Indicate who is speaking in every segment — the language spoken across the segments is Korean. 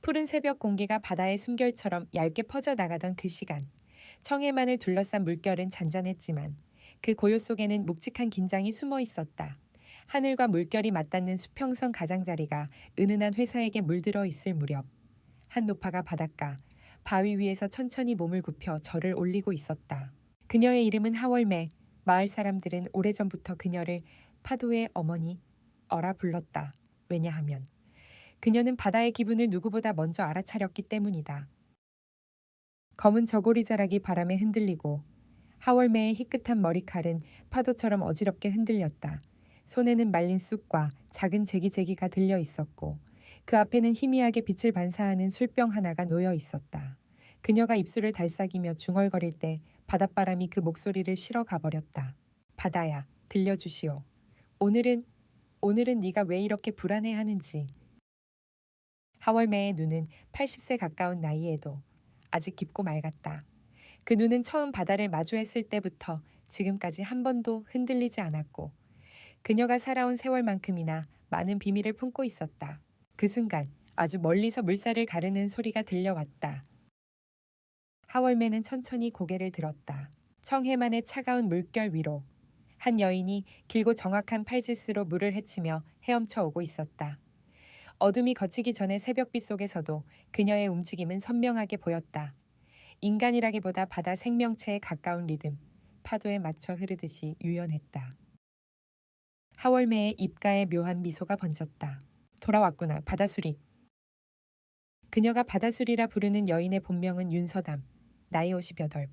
Speaker 1: 푸른 새벽 공기가 바다의 숨결처럼 얇게 퍼져나가던 그 시간. 청해만을 둘러싼 물결은 잔잔했지만 그 고요 속에는 묵직한 긴장이 숨어 있었다. 하늘과 물결이 맞닿는 수평선 가장자리가 은은한 회사에게 물들어 있을 무렵 한 노파가 바닷가 바위 위에서 천천히 몸을 굽혀 절을 올리고 있었다. 그녀의 이름은 하월매. 마을 사람들은 오래전부터 그녀를 파도의 어머니 어라 불렀다. 왜냐하면 그녀는 바다의 기분을 누구보다 먼저 알아차렸기 때문이다. 검은 저고리 자락이 바람에 흔들리고 하월매의 희끗한 머리칼은 파도처럼 어지럽게 흔들렸다. 손에는 말린 쑥과 작은 제기제기가 들려 있었고 그 앞에는 희미하게 빛을 반사하는 술병 하나가 놓여 있었다. 그녀가 입술을 달싹이며 중얼거릴 때 바닷바람이 그 목소리를 실어 가버렸다. 바다야, 들려주시오. 오늘은 네가 왜 이렇게 불안해하는지. 하월매의 눈은 80세 가까운 나이에도 아직 깊고 맑았다. 그 눈은 처음 바다를 마주했을 때부터 지금까지 한 번도 흔들리지 않았고 그녀가 살아온 세월만큼이나 많은 비밀을 품고 있었다. 그 순간 아주 멀리서 물살을 가르는 소리가 들려왔다. 하월매는 천천히 고개를 들었다. 청해만의 차가운 물결 위로 한 여인이 길고 정확한 팔짓으로 물을 헤치며 헤엄쳐 오고 있었다. 어둠이 걷히기 전의 새벽빛 속에서도 그녀의 움직임은 선명하게 보였다. 인간이라기보다 바다 생명체에 가까운 리듬, 파도에 맞춰 흐르듯이 유연했다. 하월매의 입가에 묘한 미소가 번졌다. 돌아왔구나, 바다수리. 그녀가 바다수리라 부르는 여인의 본명은 윤서담, 나이 58.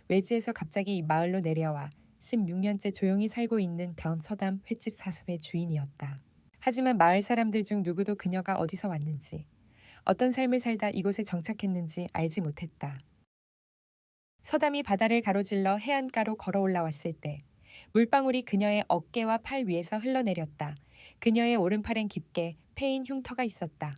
Speaker 1: 외지에서 갑자기 이 마을로 내려와 16년째 조용히 살고 있는 변서담 횟집 사슴의 주인이었다. 하지만 마을 사람들 중 누구도 그녀가 어디서 왔는지, 어떤 삶을 살다 이곳에 정착했는지 알지 못했다. 서담이 바다를 가로질러 해안가로 걸어 올라왔을 때 물방울이 그녀의 어깨와 팔 위에서 흘러내렸다. 그녀의 오른팔엔 깊게 패인 흉터가 있었다.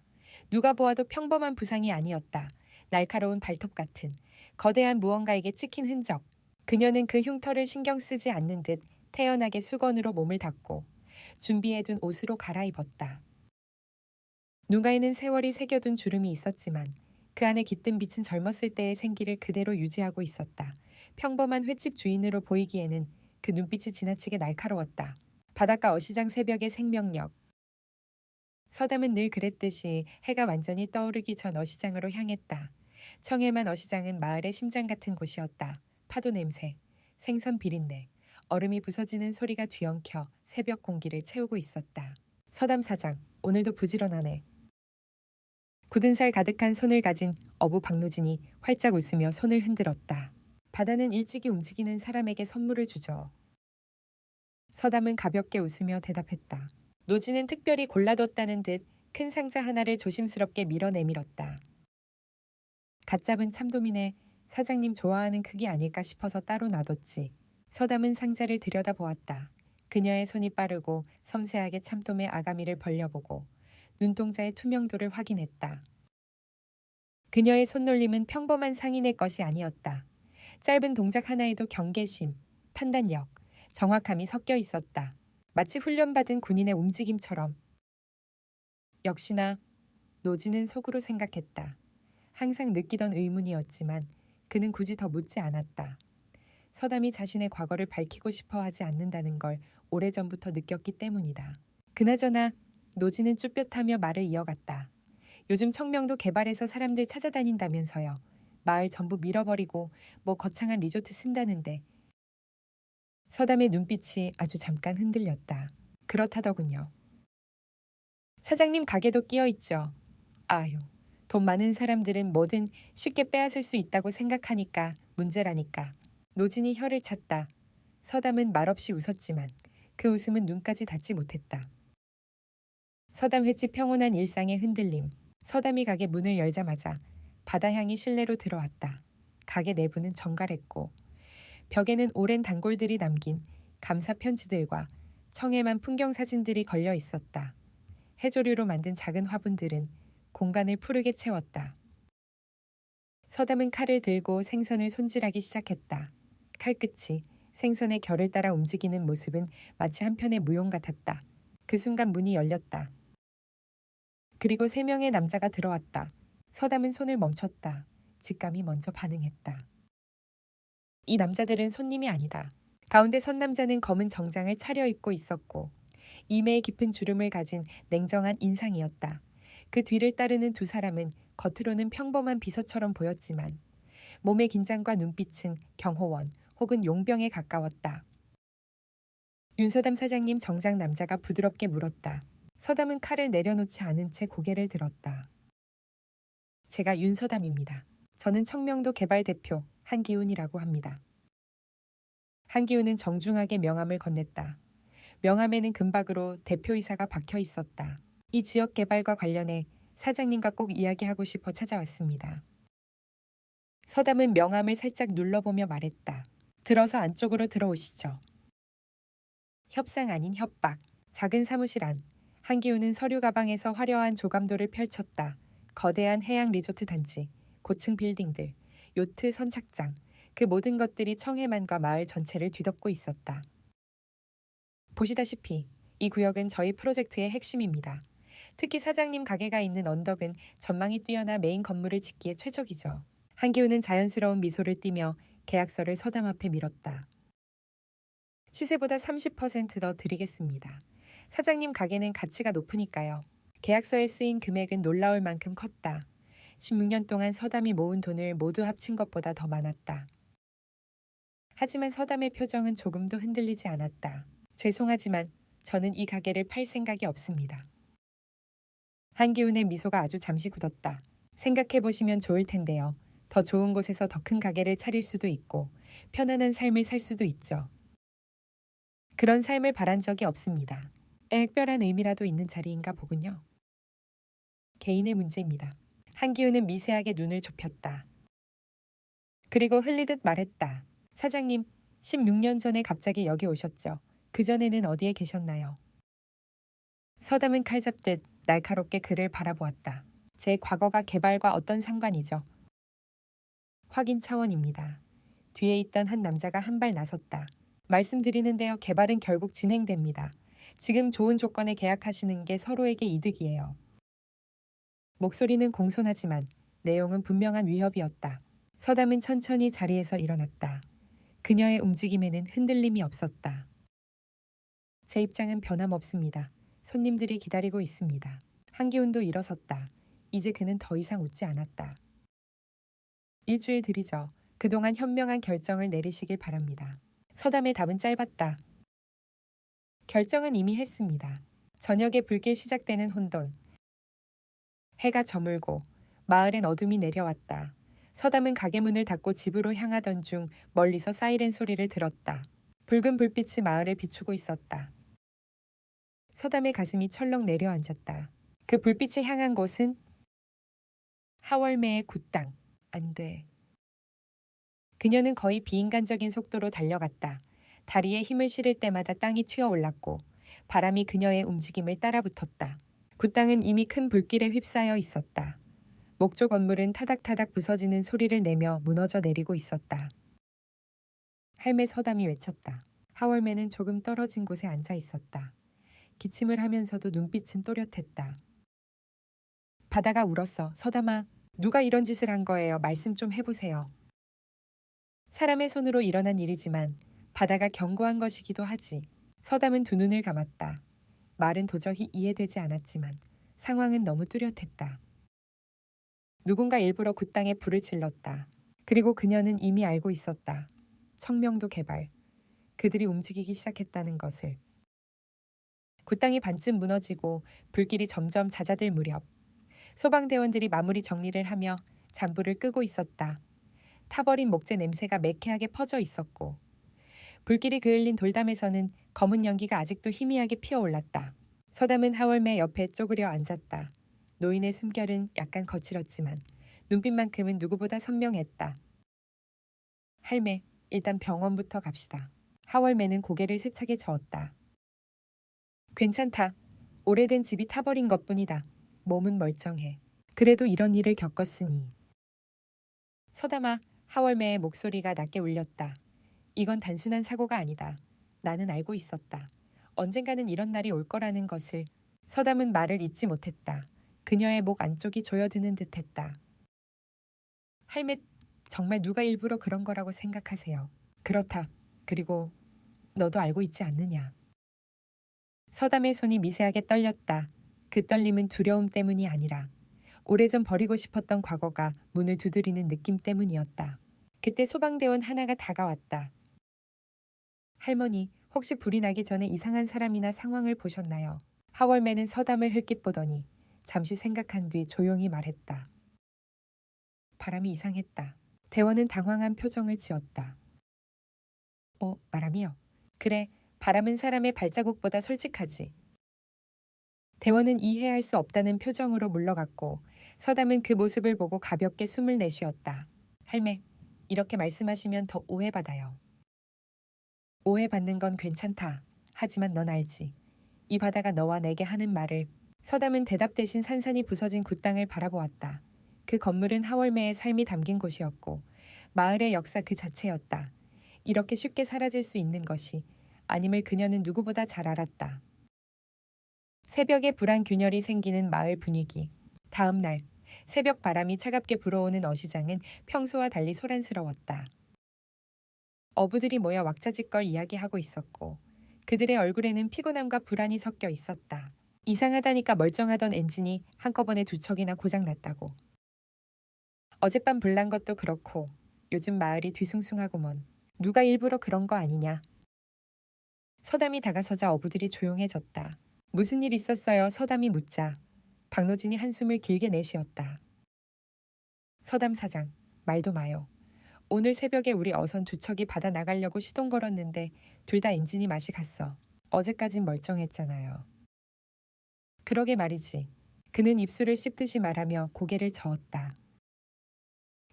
Speaker 1: 누가 보아도 평범한 부상이 아니었다. 날카로운 발톱 같은 거대한 무언가에게 찍힌 흔적. 그녀는 그 흉터를 신경 쓰지 않는 듯 태연하게 수건으로 몸을 닦고 준비해둔 옷으로 갈아입었다. 눈가에는 세월이 새겨둔 주름이 있었지만 그 안에 깃든 빛은 젊었을 때의 생기를 그대로 유지하고 있었다. 평범한 횟집 주인으로 보이기에는 그 눈빛이 지나치게 날카로웠다. 바닷가 어시장 새벽의 생명력. 서담은 늘 그랬듯이 해가 완전히 떠오르기 전 어시장으로 향했다. 청해만 어시장은 마을의 심장 같은 곳이었다. 파도 냄새, 생선 비린내, 얼음이 부서지는 소리가 뒤엉켜 새벽 공기를 채우고 있었다. 서담 사장, 오늘도 부지런하네. 굳은 살 가득한 손을 가진 어부 박노진이 활짝 웃으며 손을 흔들었다. 바다는 일찍이 움직이는 사람에게 선물을 주죠. 서담은 가볍게 웃으며 대답했다. 노진은 특별히 골라뒀다는 듯 큰 상자 하나를 조심스럽게 밀어 내밀었다. 갓 잡은 참돔이네. 사장님 좋아하는 크기 아닐까 싶어서 따로 놔뒀지. 서담은 상자를 들여다보았다. 그녀의 손이 빠르고 섬세하게 참돔의 아가미를 벌려보고 눈동자의 투명도를 확인했다. 그녀의 손놀림은 평범한 상인의 것이 아니었다. 짧은 동작 하나에도 경계심, 판단력, 정확함이 섞여 있었다. 마치 훈련받은 군인의 움직임처럼. 역시나 노지는 속으로 생각했다. 항상 느끼던 의문이었지만 그는 굳이 더 묻지 않았다. 서담이 자신의 과거를 밝히고 싶어 하지 않는다는 걸 오래전부터 느꼈기 때문이다. 그나저나 노지는 쭈뼛하며 말을 이어갔다. 요즘 청명도 개발해서 사람들 찾아다닌다면서요. 마을 전부 밀어버리고 뭐 거창한 리조트 쓴다는데. 서담의 눈빛이 아주 잠깐 흔들렸다. 그렇다더군요. 사장님 가게도 끼어있죠. 아유, 돈 많은 사람들은 뭐든 쉽게 빼앗을 수 있다고 생각하니까 문제라니까. 노진이 혀를 찼다. 서담은 말없이 웃었지만 그 웃음은 눈까지 닿지 못했다. 서담 횟집 평온한 일상의 흔들림. 서담이 가게 문을 열자마자 바다향이 실내로 들어왔다. 가게 내부는 정갈했고 벽에는 오랜 단골들이 남긴 감사 편지들과 청해만 풍경 사진들이 걸려 있었다. 해조류로 만든 작은 화분들은 공간을 푸르게 채웠다. 서담은 칼을 들고 생선을 손질하기 시작했다. 칼끝이 생선의 결을 따라 움직이는 모습은 마치 한편의 무용 같았다. 그 순간 문이 열렸다. 그리고 3명의 남자가 들어왔다. 서담은 손을 멈췄다. 직감이 먼저 반응했다. 이 남자들은 손님이 아니다. 가운데 선 남자는 검은 정장을 차려입고 있었고 이마에 깊은 주름을 가진 냉정한 인상이었다. 그 뒤를 따르는 두 사람은 겉으로는 평범한 비서처럼 보였지만 몸의 긴장과 눈빛은 경호원 혹은 용병에 가까웠다. 윤서담 사장님, 정장 남자가 부드럽게 물었다. 서담은 칼을 내려놓지 않은 채 고개를 들었다. 제가 윤서담입니다. 저는 청명도 개발 대표 한기훈이라고 합니다. 한기훈은 정중하게 명함을 건넸다. 명함에는 금박으로 대표이사가 박혀 있었다. 이 지역 개발과 관련해 사장님과 꼭 이야기하고 싶어 찾아왔습니다. 서담은 명함을 살짝 눌러보며 말했다. 들어서 안쪽으로 들어오시죠. 협상 아닌 협박. 작은 사무실 안. 한기훈은 서류 가방에서 화려한 조감도를 펼쳤다. 거대한 해양 리조트 단지, 고층 빌딩들, 요트 선착장, 그 모든 것들이 청해만과 마을 전체를 뒤덮고 있었다. 보시다시피 이 구역은 저희 프로젝트의 핵심입니다. 특히 사장님 가게가 있는 언덕은 전망이 뛰어나 메인 건물을 짓기에 최적이죠. 한기훈은 자연스러운 미소를 띠며 계약서를 서담 앞에 밀었다. 시세보다 30% 더 드리겠습니다. 사장님 가게는 가치가 높으니까요. 계약서에 쓰인 금액은 놀라울 만큼 컸다. 16년 동안 서담이 모은 돈을 모두 합친 것보다 더 많았다. 하지만 서담의 표정은 조금도 흔들리지 않았다. 죄송하지만 저는 이 가게를 팔 생각이 없습니다. 한기훈의 미소가 아주 잠시 굳었다. 생각해보시면 좋을 텐데요. 더 좋은 곳에서 더 큰 가게를 차릴 수도 있고 편안한 삶을 살 수도 있죠. 그런 삶을 바란 적이 없습니다. 특별한 의미라도 있는 자리인가 보군요. 개인의 문제입니다. 한기훈은 미세하게 눈을 좁혔다. 그리고 흘리듯 말했다. 사장님, 16년 전에 갑자기 여기 오셨죠. 그전에는 어디에 계셨나요? 서담은 칼 잡듯 날카롭게 그를 바라보았다. 제 과거가 개발과 어떤 상관이죠? 확인 차원입니다. 뒤에 있던 한 남자가 한 발 나섰다. 말씀드리는데요. 개발은 결국 진행됩니다. 지금 좋은 조건에 계약하시는 게 서로에게 이득이에요. 목소리는 공손하지만 내용은 분명한 위협이었다. 서담은 천천히 자리에서 일어났다. 그녀의 움직임에는 흔들림이 없었다. 제 입장은 변함없습니다. 손님들이 기다리고 있습니다. 한기훈도 일어섰다. 이제 그는 더 이상 웃지 않았다. 일주일 드리죠. 그동안 현명한 결정을 내리시길 바랍니다. 서담의 답은 짧았다. 결정은 이미 했습니다. 저녁에 불길 시작되는 혼돈. 해가 저물고 마을엔 어둠이 내려왔다. 서담은 가게 문을 닫고 집으로 향하던 중 멀리서 사이렌 소리를 들었다. 붉은 불빛이 마을을 비추고 있었다. 서담의 가슴이 철렁 내려앉았다. 그 불빛이 향한 곳은 하월매의 굿땅. 안 돼. 그녀는 거의 비인간적인 속도로 달려갔다. 다리에 힘을 실을 때마다 땅이 튀어올랐고 바람이 그녀의 움직임을 따라붙었다. 굿땅은 이미 큰 불길에 휩싸여 있었다. 목조 건물은 타닥타닥 부서지는 소리를 내며 무너져 내리고 있었다. 할매 서담이 외쳤다. 하월매는 조금 떨어진 곳에 앉아 있었다. 기침을 하면서도 눈빛은 또렷했다. 바다가 울었어. 서담아, 누가 이런 짓을 한 거예요? 말씀 좀 해보세요. 사람의 손으로 일어난 일이지만 바다가 경고한 것이기도 하지. 서담은 두 눈을 감았다. 말은 도저히 이해되지 않았지만 상황은 너무 뚜렷했다. 누군가 일부러 굿땅에 불을 질렀다. 그리고 그녀는 이미 알고 있었다. 청명도 개발. 그들이 움직이기 시작했다는 것을. 굿땅이 반쯤 무너지고 불길이 점점 잦아들 무렵 소방대원들이 마무리 정리를 하며 잠불을 끄고 있었다. 타버린 목재 냄새가 매캐하게 퍼져 있었고 불길이 그을린 돌담에서는 검은 연기가 아직도 희미하게 피어올랐다. 서담은 하월매 옆에 쪼그려 앉았다. 노인의 숨결은 약간 거칠었지만 눈빛만큼은 누구보다 선명했다. 할매, 일단 병원부터 갑시다. 하월매는 고개를 세차게 저었다. 괜찮다. 오래된 집이 타버린 것뿐이다. 몸은 멀쩡해. 그래도 이런 일을 겪었으니. 서담아, 하월매의 목소리가 낮게 울렸다. 이건 단순한 사고가 아니다. 나는 알고 있었다. 언젠가는 이런 날이 올 거라는 것을. 서담은 말을 잇지 못했다. 그녀의 목 안쪽이 조여드는 듯했다. 할매, 정말 누가 일부러 그런 거라고 생각하세요. 그렇다. 그리고 너도 알고 있지 않느냐. 서담의 손이 미세하게 떨렸다. 그 떨림은 두려움 때문이 아니라 오래전 버리고 싶었던 과거가 문을 두드리는 느낌 때문이었다. 그때 소방대원 하나가 다가왔다. 할머니, 혹시 불이 나기 전에 이상한 사람이나 상황을 보셨나요? 하월매는 서담을 흘낏 보더니 잠시 생각한 뒤 조용히 말했다. 바람이 이상했다. 대원은 당황한 표정을 지었다. 바람이요? 그래, 바람은 사람의 발자국보다 솔직하지. 대원은 이해할 수 없다는 표정으로 물러갔고 서담은 그 모습을 보고 가볍게 숨을 내쉬었다. 할매, 이렇게 말씀하시면 더 오해받아요. 오해받는 건 괜찮다. 하지만 넌 알지. 이 바다가 너와 내게 하는 말을. 서담은 대답 대신 산산이 부서진 굿땅을 바라보았다. 그 건물은 하월매의 삶이 담긴 곳이었고 마을의 역사 그 자체였다. 이렇게 쉽게 사라질 수 있는 것이 아님을 그녀는 누구보다 잘 알았다. 새벽에 불안 균열이 생기는 마을 분위기. 다음 날 새벽 바람이 차갑게 불어오는 어시장은 평소와 달리 소란스러웠다. 어부들이 모여 왁자지껄 이야기하고 있었고 그들의 얼굴에는 피곤함과 불안이 섞여 있었다. 이상하다니까 멀쩡하던 엔진이 한꺼번에 2척이나 고장났다고. 어젯밤 불난 것도 그렇고 요즘 마을이 뒤숭숭하구먼. 누가 일부러 그런 거 아니냐. 서담이 다가서자 어부들이 조용해졌다. 무슨 일 있었어요? 서담이 묻자 박노진이 한숨을 길게 내쉬었다. 서담 사장, 말도 마요. 오늘 새벽에 우리 어선 2척이 바다 나가려고 시동 걸었는데 둘 다 엔진이 맛이 갔어. 어제까진 멀쩡했잖아요. 그러게 말이지. 그는 입술을 씹듯이 말하며 고개를 저었다.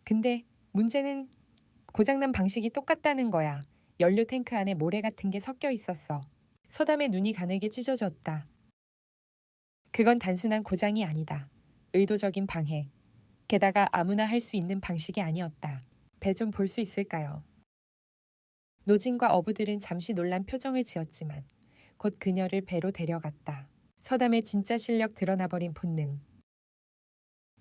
Speaker 1: 근데 문제는 고장난 방식이 똑같다는 거야. 연료 탱크 안에 모래 같은 게 섞여 있었어. 서담의 눈이 가늘게 찢어졌다. 그건 단순한 고장이 아니다. 의도적인 방해. 게다가 아무나 할 수 있는 방식이 아니었다. 배 좀 볼 수 있을까요? 노진과 어부들은 잠시 놀란 표정을 지었지만 곧 그녀를 배로 데려갔다. 서담의 진짜 실력 드러나버린 본능.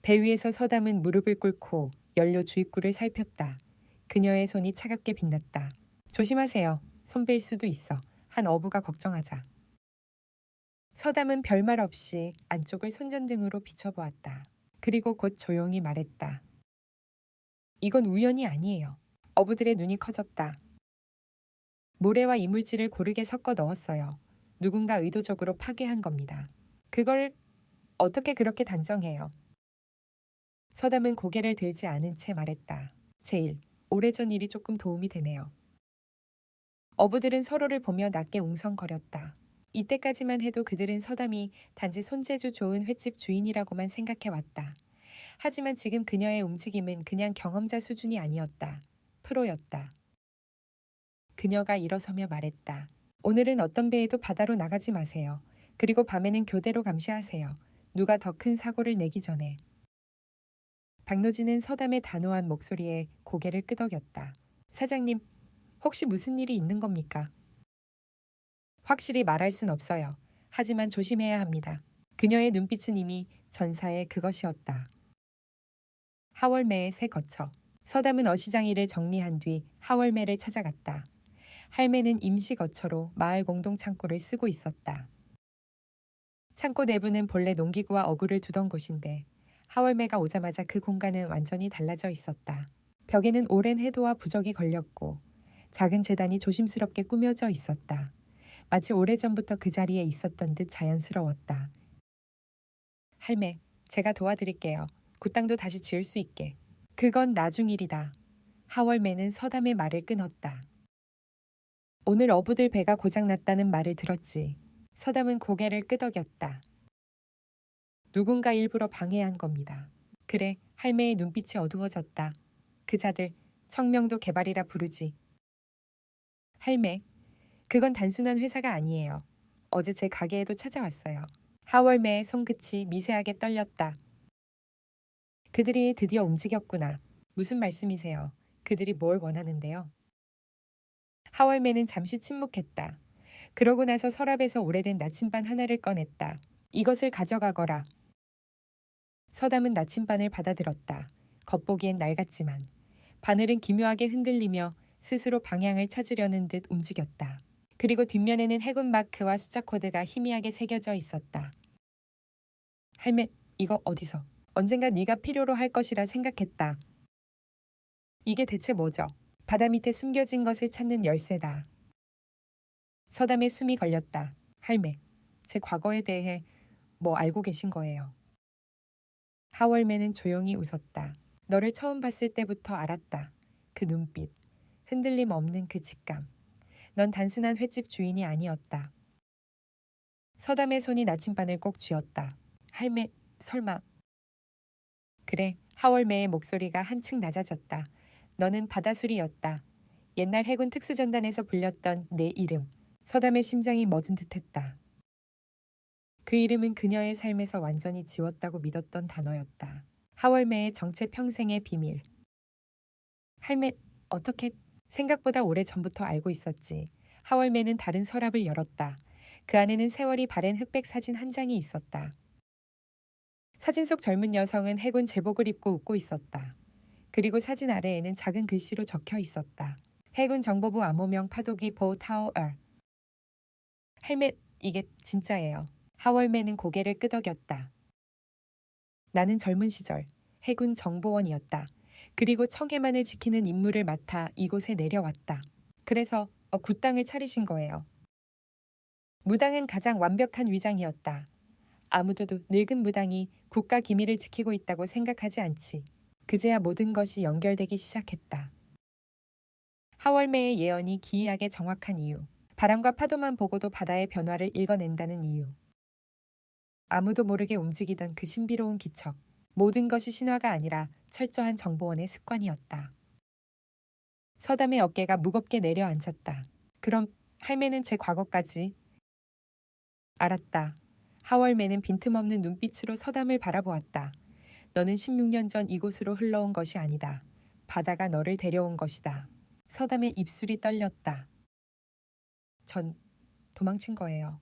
Speaker 1: 배 위에서 서담은 무릎을 꿇고 연료 주입구를 살폈다. 그녀의 손이 차갑게 빛났다. 조심하세요. 손 뺄 수도 있어. 한 어부가 걱정하자. 서담은 별말 없이 안쪽을 손전등으로 비춰보았다. 그리고 곧 조용히 말했다. 이건 우연이 아니에요. 어부들의 눈이 커졌다. 모래와 이물질을 고르게 섞어 넣었어요. 누군가 의도적으로 파괴한 겁니다. 그걸 어떻게 그렇게 단정해요? 서담은 고개를 들지 않은 채 말했다. 제일, 오래전 일이 조금 도움이 되네요. 어부들은 서로를 보며 낮게 웅성거렸다. 이때까지만 해도 그들은 서담이 단지 손재주 좋은 횟집 주인이라고만 생각해왔다. 하지만 지금 그녀의 움직임은 그냥 경험자 수준이 아니었다. 프로였다. 그녀가 일어서며 말했다. 오늘은 어떤 배에도 바다로 나가지 마세요. 그리고 밤에는 교대로 감시하세요. 누가 더 큰 사고를 내기 전에. 박노진은 서담의 단호한 목소리에 고개를 끄덕였다. 사장님, 혹시 무슨 일이 있는 겁니까? 확실히 말할 순 없어요. 하지만 조심해야 합니다. 그녀의 눈빛은 이미 전사의 그것이었다. 하월매의 새 거처. 서담은 어시장일을 정리한 뒤 하월매를 찾아갔다. 할매는 임시 거처로 마을 공동 창고를 쓰고 있었다. 창고 내부는 본래 농기구와 어구를 두던 곳인데 하월매가 오자마자 그 공간은 완전히 달라져 있었다. 벽에는 오랜 해도와 부적이 걸렸고 작은 제단이 조심스럽게 꾸며져 있었다. 마치 오래전부터 그 자리에 있었던 듯 자연스러웠다. 할매, 제가 도와드릴게요. 굿땅도 다시 지을 수 있게. 그건 나중 일이다. 하월매는 서담의 말을 끊었다. 오늘 어부들 배가 고장났다는 말을 들었지. 서담은 고개를 끄덕였다. 누군가 일부러 방해한 겁니다. 그래, 할매의 눈빛이 어두워졌다. 그 자들, 청명도 개발이라 부르지. 할매, 그건 단순한 회사가 아니에요. 어제 제 가게에도 찾아왔어요. 하월매의 손끝이 미세하게 떨렸다. 그들이 드디어 움직였구나. 무슨 말씀이세요? 그들이 뭘 원하는데요? 하월매는 잠시 침묵했다. 그러고 나서 서랍에서 오래된 나침반 하나를 꺼냈다. 이것을 가져가거라. 서담은 나침반을 받아들었다. 겉보기엔 낡았지만 바늘은 기묘하게 흔들리며 스스로 방향을 찾으려는 듯 움직였다. 그리고 뒷면에는 해군 마크와 숫자 코드가 희미하게 새겨져 있었다. 할매, 이거 어디서? 언젠가 네가 필요로 할 것이라 생각했다. 이게 대체 뭐죠? 바다 밑에 숨겨진 것을 찾는 열쇠다. 서담의 숨이 걸렸다. 할매, 제 과거에 대해 뭐 알고 계신 거예요? 하월매는 조용히 웃었다. 너를 처음 봤을 때부터 알았다. 그 눈빛, 흔들림 없는 그 직감. 넌 단순한 횟집 주인이 아니었다. 서담의 손이 나침반을 꼭 쥐었다. 할매, 설마. 그래, 하월매의 목소리가 한층 낮아졌다. 너는 바다수리였다. 옛날 해군 특수전단에서 불렸던 내 이름. 서담의 심장이 멎은 듯했다. 그 이름은 그녀의 삶에서 완전히 지웠다고 믿었던 단어였다. 하월매의 정체 평생의 비밀. 할매, 어떻게? 생각보다 오래전부터 알고 있었지. 하월매는 다른 서랍을 열었다. 그 안에는 세월이 바랜 흑백 사진 한 장이 있었다. 사진 속 젊은 여성은 해군 제복을 입고 웃고 있었다. 그리고 사진 아래에는 작은 글씨로 적혀 있었다. 해군 정보부 암호명 파도기 보 타오얼. 할매, 이게 진짜예요. 하월매는 고개를 끄덕였다. 나는 젊은 시절 해군 정보원이었다. 그리고 청해만을 지키는 임무를 맡아 이곳에 내려왔다. 그래서 굿당을 차리신 거예요. 무당은 가장 완벽한 위장이었다. 아무도 늙은 무당이 국가 기밀을 지키고 있다고 생각하지 않지. 그제야 모든 것이 연결되기 시작했다. 하월매의 예언이 기이하게 정확한 이유. 바람과 파도만 보고도 바다의 변화를 읽어낸다는 이유. 아무도 모르게 움직이던 그 신비로운 기척. 모든 것이 신화가 아니라 철저한 정보원의 습관이었다. 서담의 어깨가 무겁게 내려앉았다. 그럼 할매는 제 과거까지? 알았다. 하월매는 빈틈없는 눈빛으로 서담을 바라보았다. 너는 16년 전 이곳으로 흘러온 것이 아니다. 바다가 너를 데려온 것이다. 서담의 입술이 떨렸다. 전 도망친 거예요.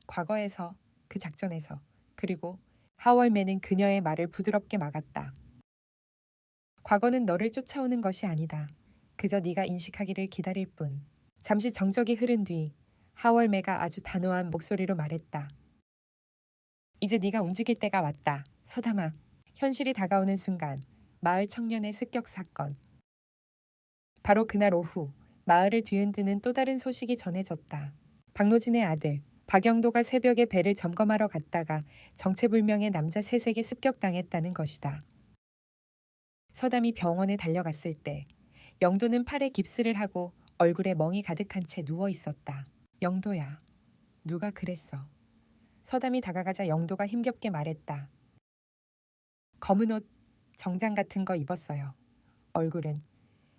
Speaker 1: 과거에서, 그 작전에서. 그리고 하월매는 그녀의 말을 부드럽게 막았다. 과거는 너를 쫓아오는 것이 아니다. 그저 네가 인식하기를 기다릴 뿐. 잠시 정적이 흐른 뒤 하월매가 아주 단호한 목소리로 말했다. 이제 네가 움직일 때가 왔다. 서담아. 현실이 다가오는 순간 마을 청년의 습격 사건. 바로 그날 오후 마을을 뒤흔드는 또 다른 소식이 전해졌다. 박노진의 아들 박영도가 새벽에 배를 점검하러 갔다가 정체불명의 남자 셋에게 습격당했다는 것이다. 서담이 병원에 달려갔을 때 영도는 팔에 깁스를 하고 얼굴에 멍이 가득한 채 누워 있었다. 영도야, 누가 그랬어? 서담이 다가가자 영도가 힘겹게 말했다. 검은 옷, 정장 같은 거 입었어요. 얼굴은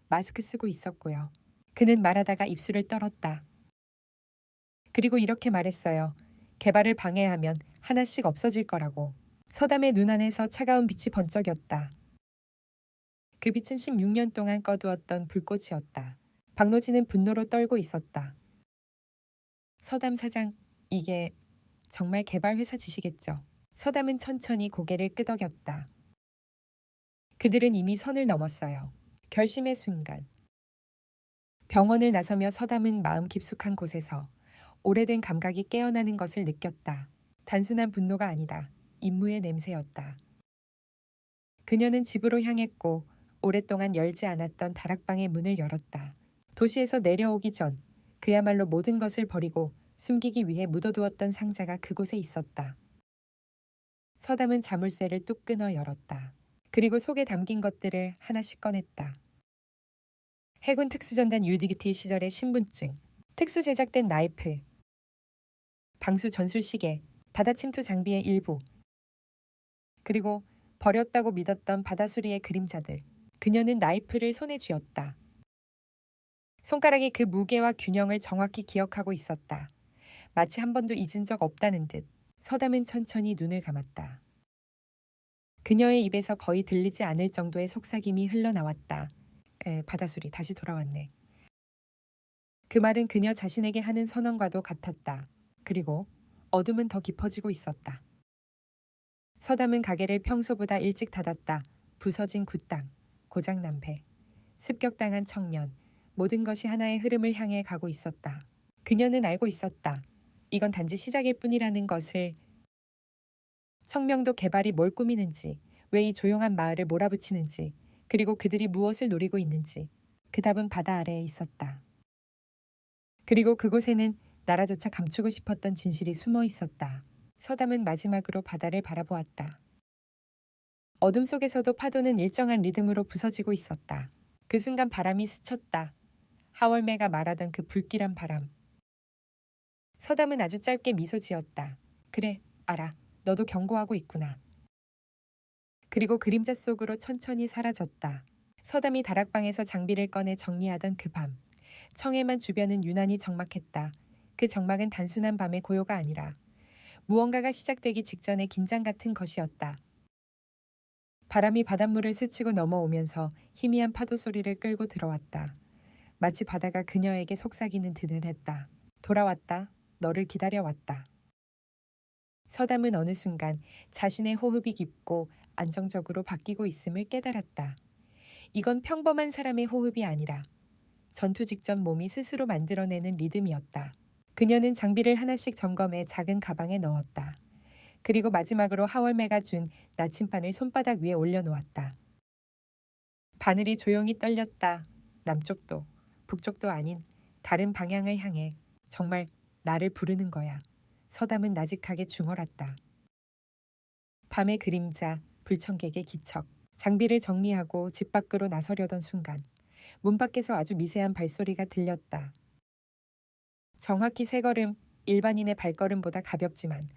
Speaker 1: 마스크 쓰고 있었고요. 그는 말하다가 입술을 떨었다. 그리고 이렇게 말했어요. 개발을 방해하면 하나씩 없어질 거라고. 서담의 눈 안에서 차가운 빛이 번쩍였다. 그 빛은 16년 동안 꺼두었던 불꽃이었다. 박노진은 분노로 떨고 있었다. 서담 사장, 이게 정말 개발 회사 짓이겠죠. 서담은 천천히 고개를 끄덕였다. 그들은 이미 선을 넘었어요. 결심의 순간. 병원을 나서며 서담은 마음 깊숙한 곳에서 오래된 감각이 깨어나는 것을 느꼈다. 단순한 분노가 아니다. 임무의 냄새였다. 그녀는 집으로 향했고 오랫동안 열지 않았던 다락방의 문을 열었다. 도시에서 내려오기 전 그야말로 모든 것을 버리고 숨기기 위해 묻어두었던 상자가 그곳에 있었다. 서담은 자물쇠를 뚝 끊어 열었다. 그리고 속에 담긴 것들을 하나씩 꺼냈다. 해군 특수전단 UDT 시절의 신분증, 특수 제작된 나이프, 방수 전술시계, 바다 침투 장비의 일부, 그리고 버렸다고 믿었던 바다수리의 그림자들. 그녀는 나이프를 손에 쥐었다. 손가락이 그 무게와 균형을 정확히 기억하고 있었다. 마치 한 번도 잊은 적 없다는 듯. 서담은 천천히 눈을 감았다. 그녀의 입에서 거의 들리지 않을 정도의 속삭임이 흘러나왔다. 바다수리 다시 돌아왔네. 그 말은 그녀 자신에게 하는 선언과도 같았다. 그리고 어둠은 더 깊어지고 있었다. 서담은 가게를 평소보다 일찍 닫았다. 부서진 굿당, 고장난 배, 습격당한 청년, 모든 것이 하나의 흐름을 향해 가고 있었다. 그녀는 알고 있었다. 이건 단지 시작일 뿐이라는 것을. 청명도 개발이 뭘 꾸미는지, 왜 이 조용한 마을을 몰아붙이는지, 그리고 그들이 무엇을 노리고 있는지. 그 답은 바다 아래에 있었다. 그리고 그곳에는 나라조차 감추고 싶었던 진실이 숨어 있었다. 서담은 마지막으로 바다를 바라보았다. 어둠 속에서도 파도는 일정한 리듬으로 부서지고 있었다. 그 순간 바람이 스쳤다. 하월매가 말하던 그 불길한 바람. 서담은 아주 짧게 미소 지었다. 그래, 알아. 너도 경고하고 있구나. 그리고 그림자 속으로 천천히 사라졌다. 서담이 다락방에서 장비를 꺼내 정리하던 그 밤. 청해만 주변은 유난히 적막했다. 그 적막은 단순한 밤의 고요가 아니라 무언가가 시작되기 직전의 긴장 같은 것이었다. 바람이 바닷물을 스치고 넘어오면서 희미한 파도 소리를 끌고 들어왔다. 마치 바다가 그녀에게 속삭이는 듯은 했다. 돌아왔다. 너를 기다려왔다. 서담은 어느 순간 자신의 호흡이 깊고 안정적으로 바뀌고 있음을 깨달았다. 이건 평범한 사람의 호흡이 아니라 전투 직전 몸이 스스로 만들어내는 리듬이었다. 그녀는 장비를 하나씩 점검해 작은 가방에 넣었다. 그리고 마지막으로 하월매가 준 나침반을 손바닥 위에 올려놓았다. 바늘이 조용히 떨렸다. 남쪽도 북쪽도 아닌 다른 방향을 향해. 정말 나를 부르는 거야. 서담은 나직하게 중얼었다. 밤의 그림자, 불청객의 기척. 장비를 정리하고 집 밖으로 나서려던 순간 문 밖에서 아주 미세한 발소리가 들렸다. 정확히 세 걸음, 일반인의 발걸음보다 가볍지만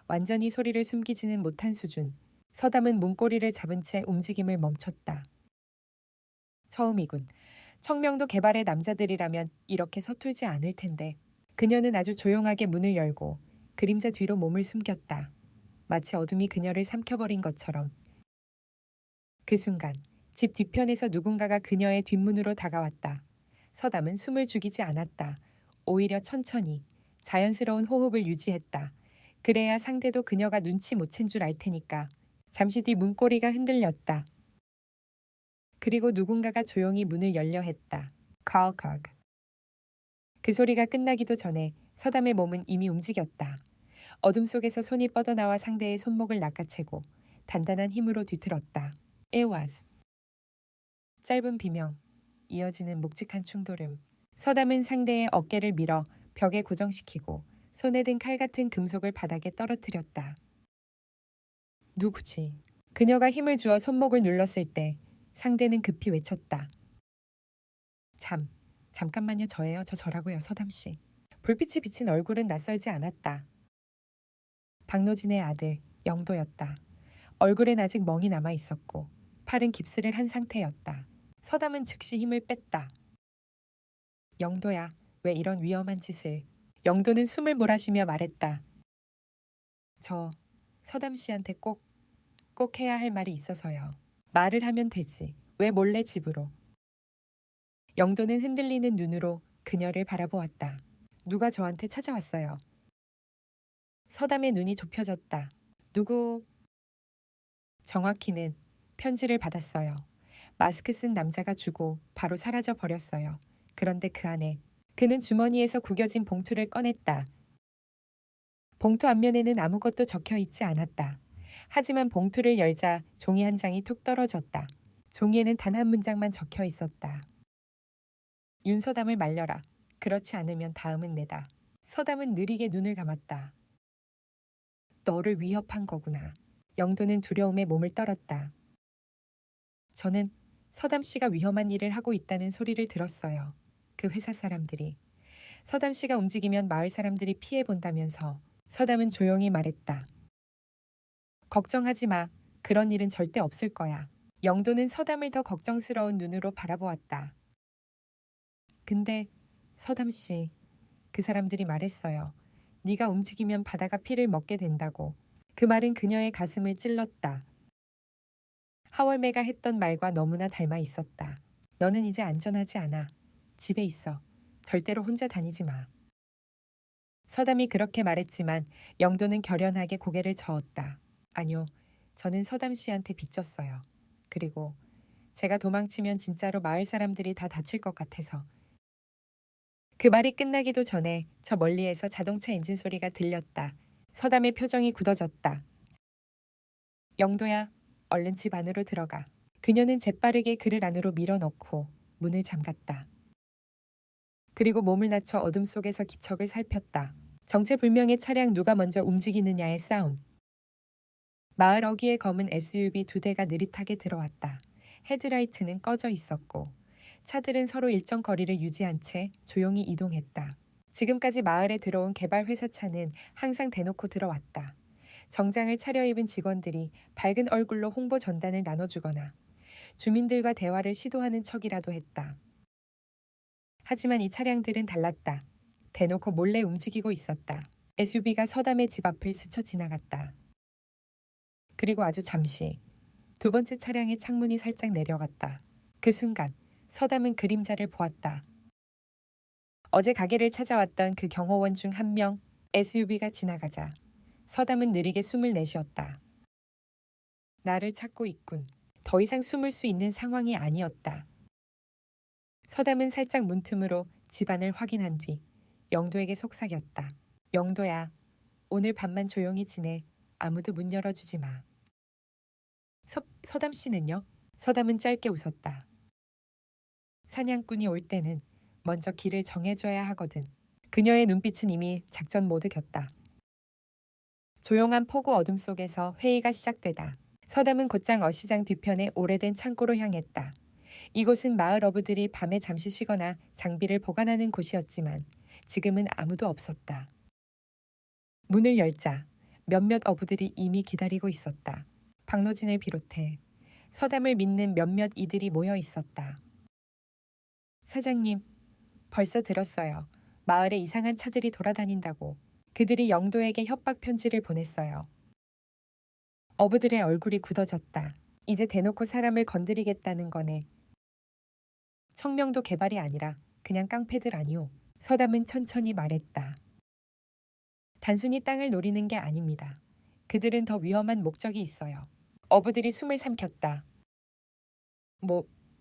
Speaker 1: 완전히 소리를 숨기지는 못한 수준. 서담은 문고리를 잡은 채 움직임을 멈췄다. 처음이군. 청명도 개발의 남자들이라면 이렇게 서툴지 않을 텐데. 그녀는 아주 조용하게 문을 열고 그림자 뒤로 몸을 숨겼다. 마치 어둠이 그녀를 삼켜버린 것처럼. 그 순간 집 뒤편에서 누군가가 그녀의 뒷문으로 다가왔다. 서담은 숨을 죽이지 않았다. 오히려 천천히 자연스러운 호흡을 유지했다. 그래야 상대도 그녀가 눈치 못 챈 줄 알 테니까. 잠시 뒤 문고리가 흔들렸다. 그리고 누군가가 조용히 문을 열려 했다. 컬컬. 그 소리가 끝나기도 전에 서담의 몸은 이미 움직였다. 어둠 속에서 손이 뻗어나와 상대의 손목을 낚아채고 단단한 힘으로 뒤틀었다. It was. 짧은 비명, 이어지는 묵직한 충돌음. 서담은 상대의 어깨를 밀어 벽에 고정시키고 손에 든 칼 같은 금속을 바닥에 떨어뜨렸다. 누구지? 그녀가 힘을 주어 손목을 눌렀을 때 상대는 급히 외쳤다. 잠깐만요. 저라고요. 서담씨. 불빛이 비친 얼굴은 낯설지 않았다. 박노진의 아들, 영도였다. 얼굴엔 아직 멍이 남아 있었고 팔은 깁스를 한 상태였다. 서담은 즉시 힘을 뺐다. 영도야, 왜 이런 위험한 짓을. 영도는 숨을 몰아쉬며 말했다. 서담 씨한테 꼭 해야 할 말이 있어서요. 말을 하면 되지. 왜 몰래 집으로. 영도는 흔들리는 눈으로 그녀를 바라보았다. 누가 저한테 찾아왔어요. 서담의 눈이 좁혀졌다. 누구? 정확히는 편지를 받았어요. 마스크 쓴 남자가 주고 바로 사라져 버렸어요. 그런데 그 안에 그는 주머니에서 구겨진 봉투를 꺼냈다. 봉투 앞면에는 아무것도 적혀 있지 않았다. 하지만 봉투를 열자 종이 한 장이 툭 떨어졌다. 종이에는 단 한 문장만 적혀 있었다. 윤서담을 말려라. 그렇지 않으면 다음은 내다. 서담은 느리게 눈을 감았다. 너를 위협한 거구나. 영도는 두려움에 몸을 떨었다. 저는 서담 씨가 위험한 일을 하고 있다는 소리를 들었어요. 그 회사 사람들이. 서담 씨가 움직이면 마을 사람들이 피해 본다면서. 서담은 조용히 말했다. 걱정하지 마. 그런 일은 절대 없을 거야. 영도는 서담을 더 걱정스러운 눈으로 바라보았다. 근데 서담 씨, 그 사람들이 말했어요. 네가 움직이면 바다가 피를 먹게 된다고. 그 말은 그녀의 가슴을 찔렀다. 하월매가 했던 말과 너무나 닮아 있었다. 너는 이제 안전하지 않아. 집에 있어. 절대로 혼자 다니지 마. 서담이 그렇게 말했지만 영도는 결연하게 고개를 저었다. 아니요. 저는 서담 씨한테 빚졌어요. 그리고 제가 도망치면 진짜로 마을 사람들이 다 다칠 것 같아서. 그 말이 끝나기도 전에 저 멀리에서 자동차 엔진 소리가 들렸다. 서담의 표정이 굳어졌다. 영도야, 얼른 집 안으로 들어가. 그녀는 재빠르게 그를 안으로 밀어넣고 문을 잠갔다. 그리고 몸을 낮춰 어둠 속에서 기척을 살폈다. 정체불명의 차량 누가 먼저 움직이느냐의 싸움. 마을 어귀에 검은 SUV 2대가 느릿하게 들어왔다. 헤드라이트는 꺼져 있었고 차들은 서로 일정 거리를 유지한 채 조용히 이동했다. 지금까지 마을에 들어온 개발 회사 차는 항상 대놓고 들어왔다. 정장을 차려입은 직원들이 밝은 얼굴로 홍보 전단을 나눠주거나 주민들과 대화를 시도하는 척이라도 했다. 하지만 이 차량들은 달랐다. 대놓고 몰래 움직이고 있었다. SUV가 서담의 집 앞을 스쳐 지나갔다. 그리고 아주 잠시 두 번째 차량의 창문이 살짝 내려갔다. 그 순간 서담은 그림자를 보았다. 어제 가게를 찾아왔던 그 경호원 중 한 명 SUV가 지나가자 서담은 느리게 숨을 내쉬었다. 나를 찾고 있군. 더 이상 숨을 수 있는 상황이 아니었다. 서담은 살짝 문틈으로 집안을 확인한 뒤 영도에게 속삭였다. 영도야, 오늘 밤만 조용히 지내. 아무도 문 열어주지 마. 서담 씨는요? 서담은 짧게 웃었다. 사냥꾼이 올 때는 먼저 길을 정해줘야 하거든. 그녀의 눈빛은 이미 작전 모드였다. 조용한 폭우 어둠 속에서 회의가 시작되다. 서담은 곧장 어시장 뒤편의 오래된 창고로 향했다. 이곳은 마을 어부들이 밤에 잠시 쉬거나 장비를 보관하는 곳이었지만 지금은 아무도 없었다. 문을 열자 몇몇 어부들이 이미 기다리고 있었다. 박노진을 비롯해 서담을 믿는 몇몇 이들이 모여 있었다. 사장님, 벌써 들었어요. 마을에 이상한 차들이 돌아다닌다고. 그들이 영도에게 협박 편지를 보냈어요. 어부들의 얼굴이 굳어졌다. 이제 대놓고 사람을 건드리겠다는 거네. 청명도 개발이 아니라 그냥 깡패들 아니오. 서담은 천천히 말했다. 단순히 땅을 노리는 게 아닙니다. 그들은 더 위험한 목적이 있어요. 어부들이 숨을 삼켰다.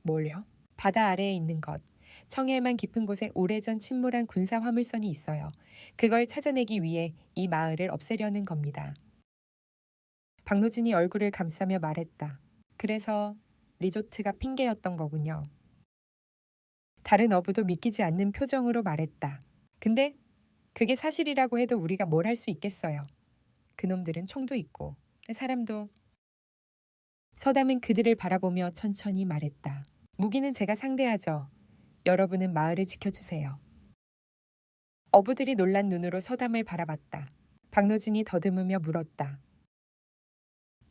Speaker 1: 뭘요? 바다 아래에 있는 것. 청해만 깊은 곳에 오래전 침몰한 군사 화물선이 있어요. 그걸 찾아내기 위해 이 마을을 없애려는 겁니다. 박노진이 얼굴을 감싸며 말했다. 그래서 리조트가 핑계였던 거군요. 다른 어부도 믿기지 않는 표정으로 말했다. 근데 그게 사실이라고 해도 우리가 뭘 할 수 있겠어요. 그놈들은 총도 있고 사람도. 서담은 그들을 바라보며 천천히 말했다. 무기는 제가 상대하죠. 여러분은 마을을 지켜주세요. 어부들이 놀란 눈으로 서담을 바라봤다. 박노진이 더듬으며 물었다.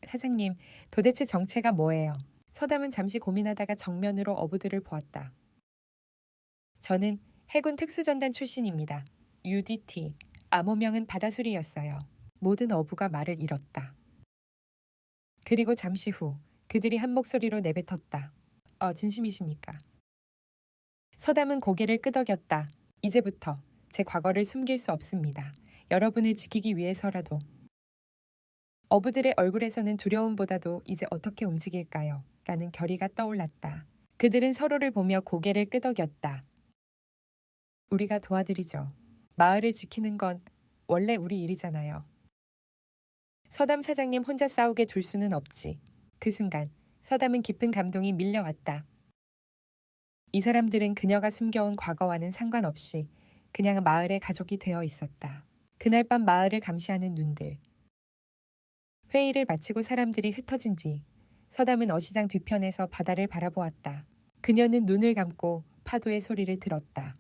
Speaker 1: 사장님, 도대체 정체가 뭐예요? 서담은 잠시 고민하다가 정면으로 어부들을 보았다. 저는 해군 특수전단 출신입니다. UDT, 암호명은 바다수리였어요. 모든 어부가 말을 잃었다. 그리고 잠시 후 그들이 한 목소리로 내뱉었다. 진심이십니까? 서담은 고개를 끄덕였다. 이제부터 제 과거를 숨길 수 없습니다. 여러분을 지키기 위해서라도. 어부들의 얼굴에서는 두려움보다도 이제 어떻게 움직일까요? 라는 결의가 떠올랐다. 그들은 서로를 보며 고개를 끄덕였다. 우리가 도와드리죠. 마을을 지키는 건 원래 우리 일이잖아요. 서담 사장님 혼자 싸우게 둘 수는 없지. 그 순간 서담은 깊은 감동이 밀려왔다. 이 사람들은 그녀가 숨겨온 과거와는 상관없이 그냥 마을의 가족이 되어 있었다. 그날 밤 마을을 감시하는 눈들. 회의를 마치고 사람들이 흩어진 뒤 서담은 어시장 뒤편에서 바다를 바라보았다. 그녀는 눈을 감고 파도의 소리를 들었다.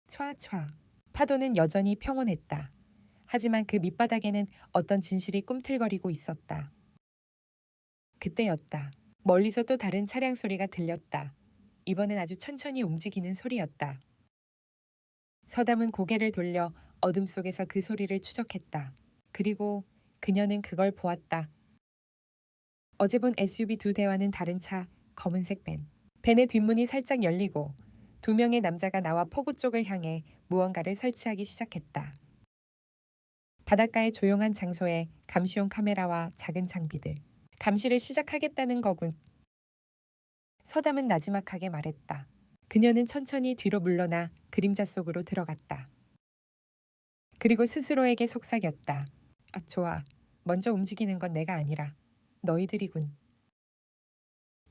Speaker 1: 촤촤. 파도는 여전히 평온했다. 하지만 그 밑바닥에는 어떤 진실이 꿈틀거리고 있었다. 그때였다. 멀리서 또 다른 차량 소리가 들렸다. 이번엔 아주 천천히 움직이는 소리였다. 서담은 고개를 돌려 어둠 속에서 그 소리를 추적했다. 그리고 그녀는 그걸 보았다. 어제 본 SUV 2대와는 다른 차, 검은색 밴. 밴의 뒷문이 살짝 열리고 2명의 남자가 나와 포구 쪽을 향해 무언가를 설치하기 시작했다. 바닷가의 조용한 장소에 감시용 카메라와 작은 장비들. 감시를 시작하겠다는 거군. 서담은 나지막하게 말했다. 그녀는 천천히 뒤로 물러나 그림자 속으로 들어갔다. 그리고 스스로에게 속삭였다. 아, 좋아. 먼저 움직이는 건 내가 아니라 너희들이군.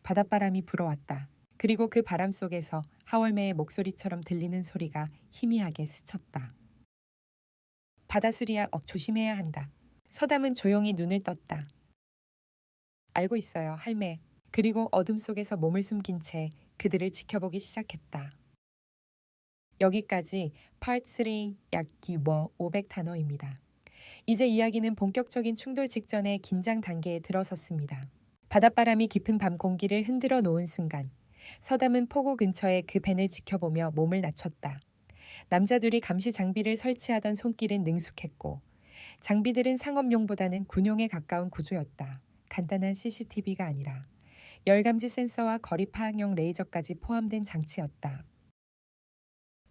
Speaker 1: 바닷바람이 불어왔다. 그리고 그 바람 속에서 하월매의 목소리처럼 들리는 소리가 희미하게 스쳤다. 바다수리야, 조심해야 한다. 서담은 조용히 눈을 떴다. 알고 있어요, 할매. 그리고 어둠 속에서 몸을 숨긴 채 그들을 지켜보기 시작했다. 여기까지 파트 3 약 500단어입니다. 이제 이야기는 본격적인 충돌 직전의 긴장 단계에 들어섰습니다. 바닷바람이 깊은 밤 공기를 흔들어 놓은 순간 서담은 포구 근처에 그 벤을 지켜보며 몸을 낮췄다. 남자들이 감시 장비를 설치하던 손길은 능숙했고 장비들은 상업용보다는 군용에 가까운 구조였다. 간단한 CCTV가 아니라 열감지 센서와 거리 파악용 레이저까지 포함된 장치였다.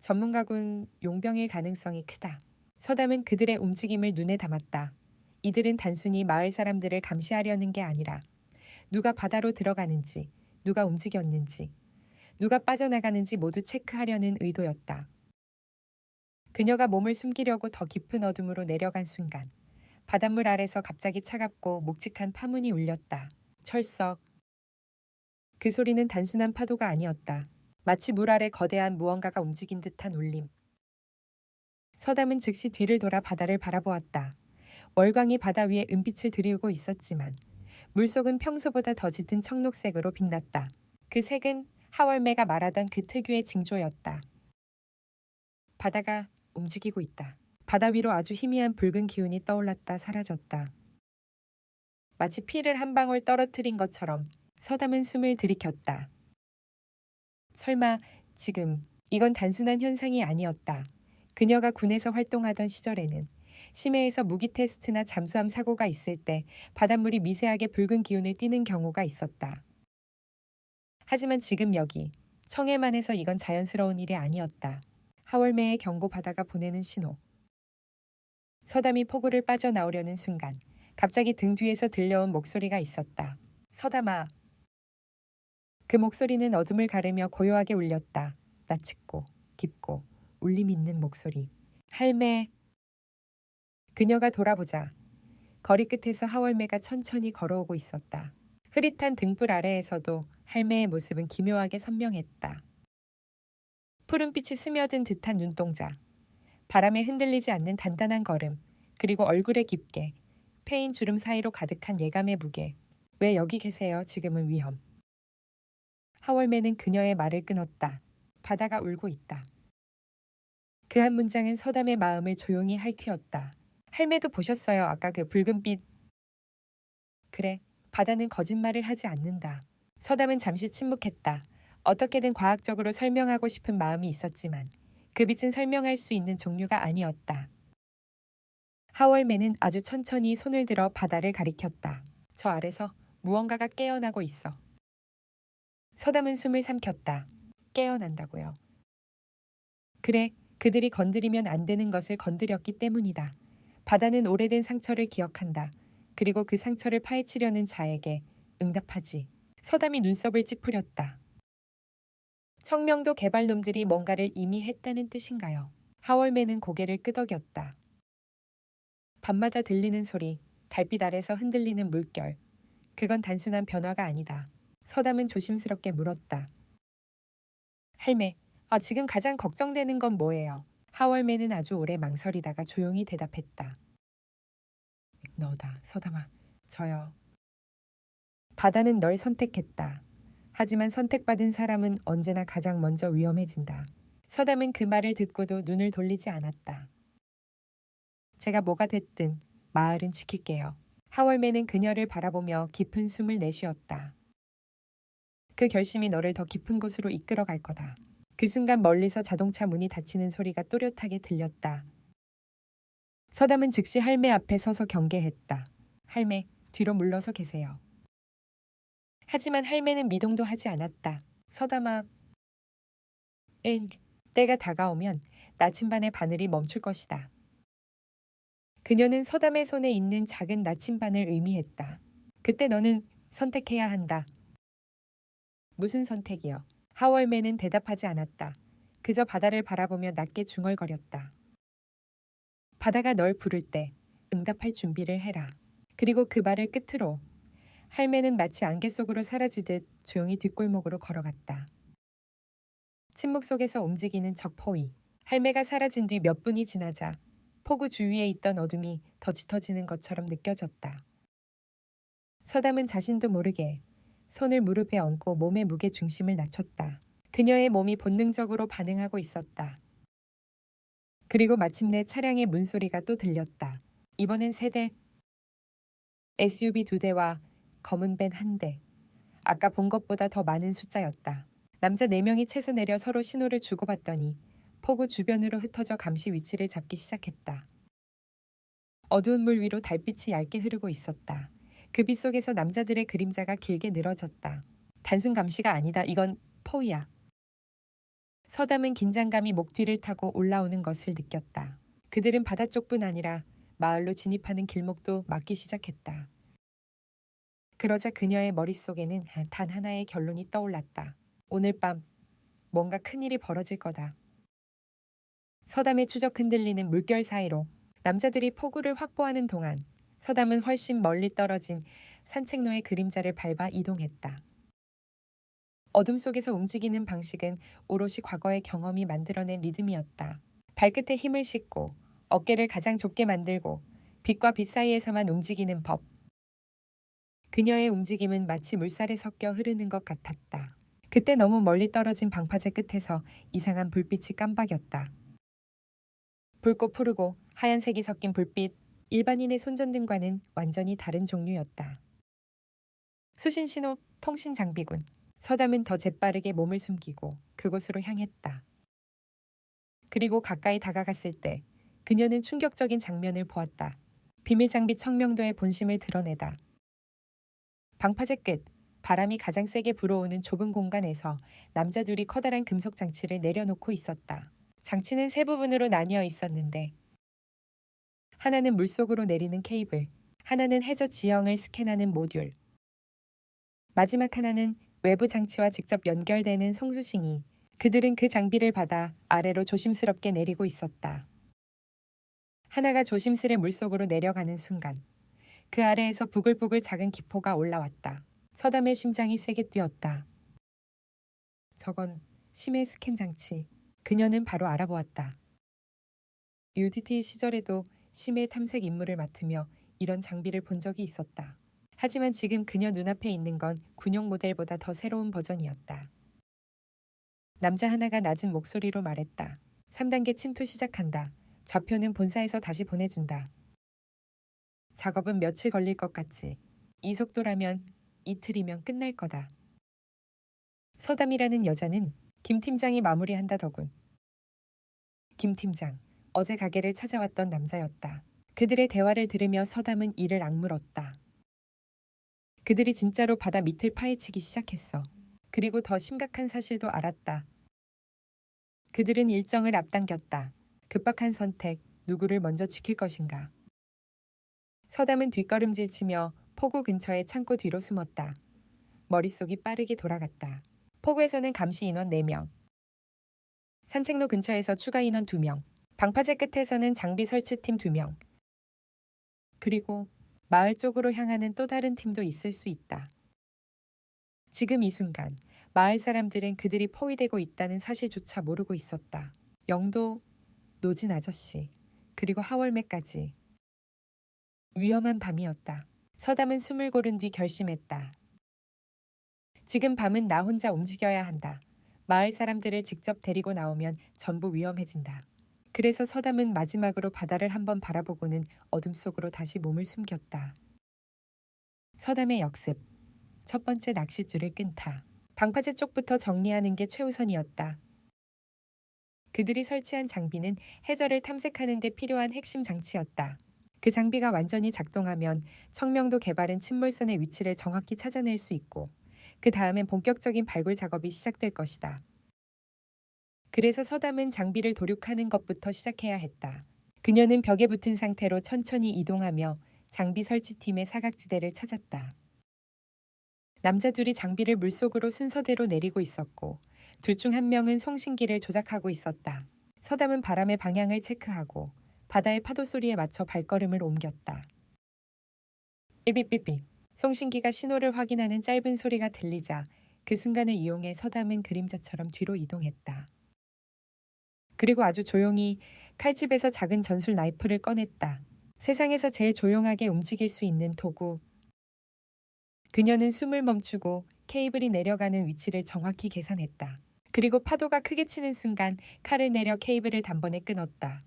Speaker 1: 전문가군 용병일 가능성이 크다. 서담은 그들의 움직임을 눈에 담았다. 이들은 단순히 마을 사람들을 감시하려는 게 아니라 누가 바다로 들어가는지, 누가 움직였는지, 누가 빠져나가는지 모두 체크하려는 의도였다. 그녀가 몸을 숨기려고 더 깊은 어둠으로 내려간 순간 바닷물 아래서 갑자기 차갑고 묵직한 파문이 울렸다. 철썩. 그 소리는 단순한 파도가 아니었다. 마치 물 아래 거대한 무언가가 움직인 듯한 울림. 서담은 즉시 뒤를 돌아 바다를 바라보았다. 월광이 바다 위에 은빛을 드리우고 있었지만 물속은 평소보다 더 짙은 청록색으로 빛났다. 그 색은 하월매가 말하던 그 특유의 징조였다. 바다가 움직이고 있다. 바다 위로 아주 희미한 붉은 기운이 떠올랐다 사라졌다. 마치 피를 한 방울 떨어뜨린 것처럼 서담은 숨을 들이켰다. 설마 지금 이건 단순한 현상이 아니었다. 그녀가 군에서 활동하던 시절에는 심해에서 무기 테스트나 잠수함 사고가 있을 때 바닷물이 미세하게 붉은 기운을 띠는 경우가 있었다. 하지만 지금 여기 청해만에서 이건 자연스러운 일이 아니었다. 하월매의 경고 바다가 보내는 신호. 서담이 포구를 빠져나오려는 순간 갑자기 등 뒤에서 들려온 목소리가 있었다. 서담아. 그 목소리는 어둠을 가르며 고요하게 울렸다. 낯칡고 깊고 울림 있는 목소리. 할매. 그녀가 돌아보자 거리 끝에서 하월매가 천천히 걸어오고 있었다. 흐릿한 등불 아래에서도 할매의 모습은 기묘하게 선명했다. 푸른빛이 스며든 듯한 눈동자, 바람에 흔들리지 않는 단단한 걸음, 그리고 얼굴에 깊게 패인 주름 사이로 가득한 예감의 무게. 왜 여기 계세요? 지금은 위험. 하월매는 그녀의 말을 끊었다. 바다가 울고 있다. 그 한 문장은 서담의 마음을 조용히 핥히었다. 할매도 보셨어요. 아까 그 붉은빛. 그래, 바다는 거짓말을 하지 않는다. 서담은 잠시 침묵했다. 어떻게든 과학적으로 설명하고 싶은 마음이 있었지만 그 빛은 설명할 수 있는 종류가 아니었다. 하월매는 아주 천천히 손을 들어 바다를 가리켰다. 저 아래서 무언가가 깨어나고 있어. 서담은 숨을 삼켰다. 깨어난다고요. 그래, 그들이 건드리면 안 되는 것을 건드렸기 때문이다. 바다는 오래된 상처를 기억한다. 그리고 그 상처를 파헤치려는 자에게 응답하지. 서담이 눈썹을 찌푸렸다. 청명도 개발놈들이 뭔가를 이미 했다는 뜻인가요? 하월매는 고개를 끄덕였다. 밤마다 들리는 소리, 달빛 아래서 흔들리는 물결. 그건 단순한 변화가 아니다. 서담은 조심스럽게 물었다. 할매, 지금 가장 걱정되는 건 뭐예요? 하월매는 아주 오래 망설이다가 조용히 대답했다. 너다, 서담아. 저요. 바다는 널 선택했다. 하지만 선택받은 사람은 언제나 가장 먼저 위험해진다. 서담은 그 말을 듣고도 눈을 돌리지 않았다. 제가 뭐가 됐든 마을은 지킬게요. 하월매는 그녀를 바라보며 깊은 숨을 내쉬었다. 그 결심이 너를 더 깊은 곳으로 이끌어갈 거다. 그 순간 멀리서 자동차 문이 닫히는 소리가 또렷하게 들렸다. 서담은 즉시 할매 앞에 서서 경계했다. 할매, 뒤로 물러서 계세요. 하지만 할매는 미동도 하지 않았다. 서담아. 때가 다가오면 나침반의 바늘이 멈출 것이다. 그녀는 서담의 손에 있는 작은 나침반을 의미했다. 그때 너는 선택해야 한다. 무슨 선택이요? 하월매는 대답하지 않았다. 그저 바다를 바라보며 낮게 중얼거렸다. 바다가 널 부를 때 응답할 준비를 해라. 그리고 그 말을 끝으로 할매는 마치 안개 속으로 사라지듯 조용히 뒷골목으로 걸어갔다. 침묵 속에서 움직이는 적포위. 할매가 사라진 뒤 몇 분이 지나자 폭우 주위에 있던 어둠이 더 짙어지는 것처럼 느껴졌다. 서담은 자신도 모르게 손을 무릎에 얹고 몸의 무게 중심을 낮췄다. 그녀의 몸이 본능적으로 반응하고 있었다. 그리고 마침내 차량의 문소리가 또 들렸다. 이번엔 세대 SUV 2대와 검은 밴 1대. 아까 본 것보다 더 많은 숫자였다. 남자 4명이 채서 내려 서로 신호를 주고받더니 폭우 주변으로 흩어져 감시 위치를 잡기 시작했다. 어두운 물 위로 달빛이 얇게 흐르고 있었다. 그 빛 속에서 남자들의 그림자가 길게 늘어졌다. 단순 감시가 아니다. 이건 포위야. 서담은 긴장감이 목 뒤를 타고 올라오는 것을 느꼈다. 그들은 바다 쪽뿐 아니라 마을로 진입하는 길목도 막기 시작했다. 그러자 그녀의 머릿속에는 단 하나의 결론이 떠올랐다. 오늘 밤 뭔가 큰일이 벌어질 거다. 서담의 추적 흔들리는 물결 사이로 남자들이 포구를 확보하는 동안 서담은 훨씬 멀리 떨어진 산책로의 그림자를 밟아 이동했다. 어둠 속에서 움직이는 방식은 오롯이 과거의 경험이 만들어낸 리듬이었다. 발끝에 힘을 싣고 어깨를 가장 좁게 만들고 빛과 빛 사이에서만 움직이는 법. 그녀의 움직임은 마치 물살에 섞여 흐르는 것 같았다. 그때 너무 멀리 떨어진 방파제 끝에서 이상한 불빛이 깜박였다. 붉고 푸르고 하얀색이 섞인 불빛, 일반인의 손전등과는 완전히 다른 종류였다. 수신신호 통신 장비군. 서담은 더 재빠르게 몸을 숨기고 그곳으로 향했다. 그리고 가까이 다가갔을 때 그녀는 충격적인 장면을 보았다. 비밀장비 청명도의 본심을 드러내다. 방파제 끝, 바람이 가장 세게 불어오는 좁은 공간에서 남자 둘이 커다란 금속 장치를 내려놓고 있었다. 장치는 세 부분으로 나뉘어 있었는데 하나는 물속으로 내리는 케이블, 하나는 해저 지형을 스캔하는 모듈, 마지막 하나는 외부 장치와 직접 연결되는 송수싱이. 그들은 그 장비를 받아 아래로 조심스럽게 내리고 있었다. 하나가 조심스레 물속으로 내려가는 순간 그 아래에서 부글부글 작은 기포가 올라왔다. 서담의 심장이 세게 뛰었다. 저건 심해 스캔 장치. 그녀는 바로 알아보았다. UDT 시절에도 심해 탐색 임무를 맡으며 이런 장비를 본 적이 있었다. 하지만 지금 그녀 눈앞에 있는 건 군용 모델보다 더 새로운 버전이었다. 남자 하나가 낮은 목소리로 말했다. 3단계 침투 시작한다. 좌표는 본사에서 다시 보내준다. 작업은 며칠 걸릴 것 같지. 이 속도라면 이틀이면 끝날 거다. 서담이라는 여자는 김 팀장이 마무리한다더군. 김 팀장, 어제 가게를 찾아왔던 남자였다. 그들의 대화를 들으며 서담은 이를 악물었다. 그들이 진짜로 바다 밑을 파헤치기 시작했어. 그리고 더 심각한 사실도 알았다. 그들은 일정을 앞당겼다. 급박한 선택, 누구를 먼저 지킬 것인가. 서담은 뒷걸음질 치며 포구 근처의 창고 뒤로 숨었다. 머릿속이 빠르게 돌아갔다. 포구에서는 감시 인원 4명. 산책로 근처에서 추가 인원 2명. 방파제 끝에서는 장비 설치팀 2명. 그리고 마을 쪽으로 향하는 또 다른 팀도 있을 수 있다. 지금 이 순간 마을 사람들은 그들이 포위되고 있다는 사실조차 모르고 있었다. 영도, 노진 아저씨, 그리고 하월매까지. 위험한 밤이었다. 서담은 숨을 고른 뒤 결심했다. 지금 밤은 나 혼자 움직여야 한다. 마을 사람들을 직접 데리고 나오면 전부 위험해진다. 그래서 서담은 마지막으로 바다를 한번 바라보고는 어둠 속으로 다시 몸을 숨겼다. 서담의 역습. 첫 번째 낚싯줄을 끈다. 방파제 쪽부터 정리하는 게 최우선이었다. 그들이 설치한 장비는 해저를 탐색하는 데 필요한 핵심 장치였다. 그 장비가 완전히 작동하면 청명도 개발은 침몰선의 위치를 정확히 찾아낼 수 있고 그 다음엔 본격적인 발굴 작업이 시작될 것이다. 그래서 서담은 장비를 도륙하는 것부터 시작해야 했다. 그녀는 벽에 붙은 상태로 천천히 이동하며 장비 설치팀의 사각지대를 찾았다. 남자 둘이 장비를 물속으로 순서대로 내리고 있었고 둘 중 한 명은 송신기를 조작하고 있었다. 서담은 바람의 방향을 체크하고 바다의 파도 소리에 맞춰 발걸음을 옮겼다. 삐삐삐삐. 송신기가 신호를 확인하는 짧은 소리가 들리자 그 순간을 이용해 서담은 그림자처럼 뒤로 이동했다. 그리고 아주 조용히 칼집에서 작은 전술 나이프를 꺼냈다. 세상에서 제일 조용하게 움직일 수 있는 도구. 그녀는 숨을 멈추고 케이블이 내려가는 위치를 정확히 계산했다. 그리고 파도가 크게 치는 순간 칼을 내려 케이블을 단번에 끊었다.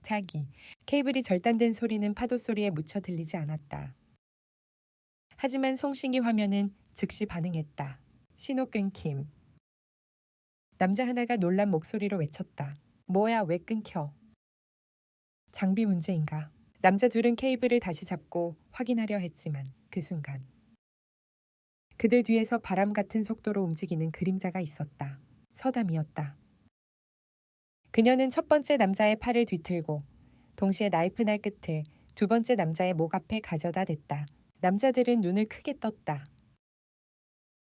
Speaker 1: 자기. 케이블이 절단된 소리는 파도 소리에 묻혀 들리지 않았다. 하지만 송신기 화면은 즉시 반응했다. 신호 끊김. 남자 하나가 놀란 목소리로 외쳤다. 뭐야, 왜 끊겨? 장비 문제인가? 남자 둘은 케이블을 다시 잡고 확인하려 했지만 그 순간 그들 뒤에서 바람 같은 속도로 움직이는 그림자가 있었다. 서담이었다. 그녀는 첫 번째 남자의 팔을 뒤틀고 동시에 나이프 날 끝을 두 번째 남자의 목 앞에 가져다 댔다. 남자들은 눈을 크게 떴다.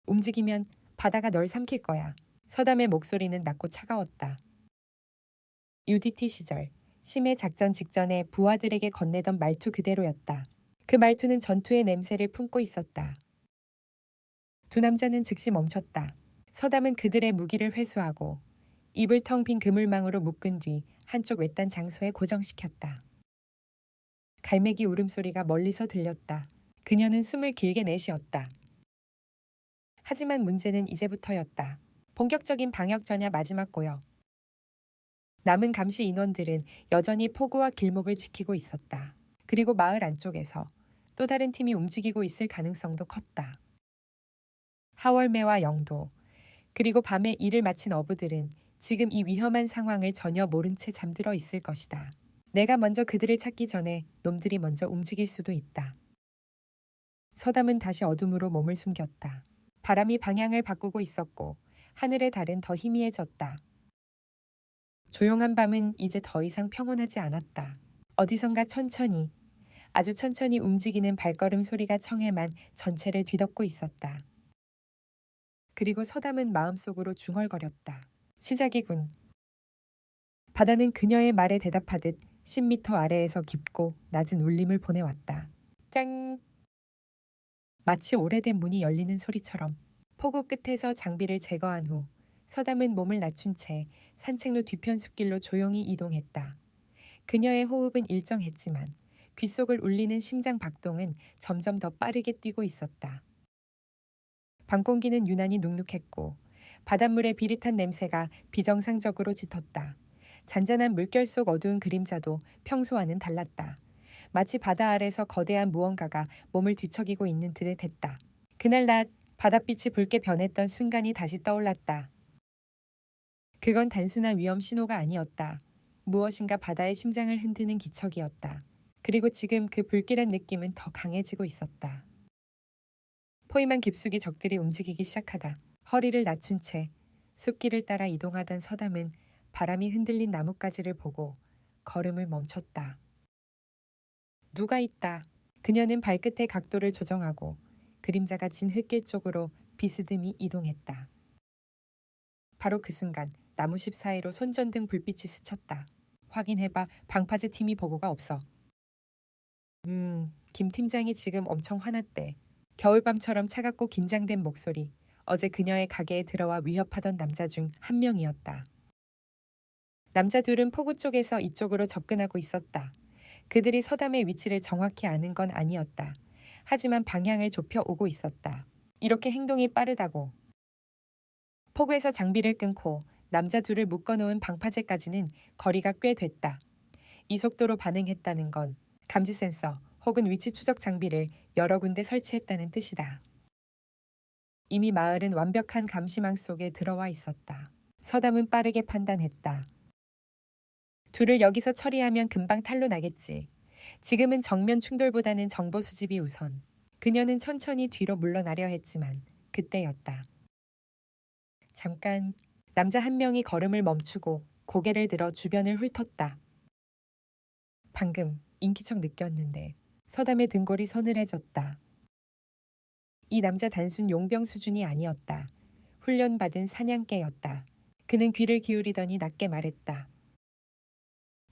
Speaker 1: 움직이면 바다가 널 삼킬 거야. 서담의 목소리는 낮고 차가웠다. UDT 시절 심해 작전 직전에 부하들에게 건네던 말투 그대로였다. 그 말투는 전투의 냄새를 품고 있었다. 두 남자는 즉시 멈췄다. 서담은 그들의 무기를 회수하고 입을 텅 빈 그물망으로 묶은 뒤 한쪽 외딴 장소에 고정시켰다. 갈매기 울음소리가 멀리서 들렸다. 그녀는 숨을 길게 내쉬었다. 하지만 문제는 이제부터였다. 본격적인 방역 전야 마지막 고역. 남은 감시 인원들은 여전히 포구와 길목을 지키고 있었다. 그리고 마을 안쪽에서 또 다른 팀이 움직이고 있을 가능성도 컸다. 하월매와 영도, 그리고 밤에 일을 마친 어부들은 지금 이 위험한 상황을 전혀 모른 채 잠들어 있을 것이다. 내가 먼저 그들을 찾기 전에 놈들이 먼저 움직일 수도 있다. 서담은 다시 어둠으로 몸을 숨겼다. 바람이 방향을 바꾸고 있었고 하늘의 달은 더 희미해졌다. 조용한 밤은 이제 더 이상 평온하지 않았다. 어디선가 천천히, 아주 천천히 움직이는 발걸음 소리가 청해만 전체를 뒤덮고 있었다. 그리고 서담은 마음속으로 중얼거렸다. 시작이군. 바다는 그녀의 말에 대답하듯 10m 아래에서 깊고 낮은 울림을 보내왔다. 짱! 마치 오래된 문이 열리는 소리처럼 폭우 끝에서 장비를 제거한 후 서담은 몸을 낮춘 채 산책로 뒤편 숲길로 조용히 이동했다. 그녀의 호흡은 일정했지만 귓속을 울리는 심장 박동은 점점 더 빠르게 뛰고 있었다. 밤 공기는 유난히 눅눅했고 바닷물의 비릿한 냄새가 비정상적으로 짙었다. 잔잔한 물결 속 어두운 그림자도 평소와는 달랐다. 마치 바다 아래서 거대한 무언가가 몸을 뒤척이고 있는 듯 했다. 그날 낮 바닷빛이 붉게 변했던 순간이 다시 떠올랐다. 그건 단순한 위험 신호가 아니었다. 무엇인가 바다의 심장을 흔드는 기척이었다. 그리고 지금 그 불길한 느낌은 더 강해지고 있었다. 포임한 깊숙이 적들이 움직이기 시작하다. 허리를 낮춘 채 숲길을 따라 이동하던 서담은 바람이 흔들린 나뭇가지를 보고 걸음을 멈췄다. 누가 있다. 그녀는 발끝의 각도를 조정하고 그림자가 진 흙길 쪽으로 비스듬히 이동했다. 바로 그 순간 나무십 사이로 손전등 불빛이 스쳤다. 확인해봐. 방파제 팀이 보고가 없어. 김 팀장이 지금 엄청 화났대. 겨울밤처럼 차갑고 긴장된 목소리. 어제 그녀의 가게에 들어와 위협하던 남자 중 한 명이었다. 남자 둘은 포구 쪽에서 이쪽으로 접근하고 있었다. 그들이 서담의 위치를 정확히 아는 건 아니었다. 하지만 방향을 좁혀 오고 있었다. 이렇게 행동이 빠르다고. 포구에서 장비를 끊고 남자 둘을 묶어놓은 방파제까지는 거리가 꽤 됐다. 이 속도로 반응했다는 건 감지 센서 혹은 위치 추적 장비를 여러 군데 설치했다는 뜻이다. 이미 마을은 완벽한 감시망 속에 들어와 있었다. 서담은 빠르게 판단했다. 둘을 여기서 처리하면 금방 탄로 나겠지. 지금은 정면 충돌보다는 정보 수집이 우선. 그녀는 천천히 뒤로 물러나려 했지만 그때였다. 잠깐 남자 한 명이 걸음을 멈추고 고개를 들어 주변을 훑었다. 방금 인기척 느꼈는데 서담의 등골이 서늘해졌다. 이 남자 단순 용병 수준이 아니었다. 훈련받은 사냥개였다. 그는 귀를 기울이더니 낮게 말했다.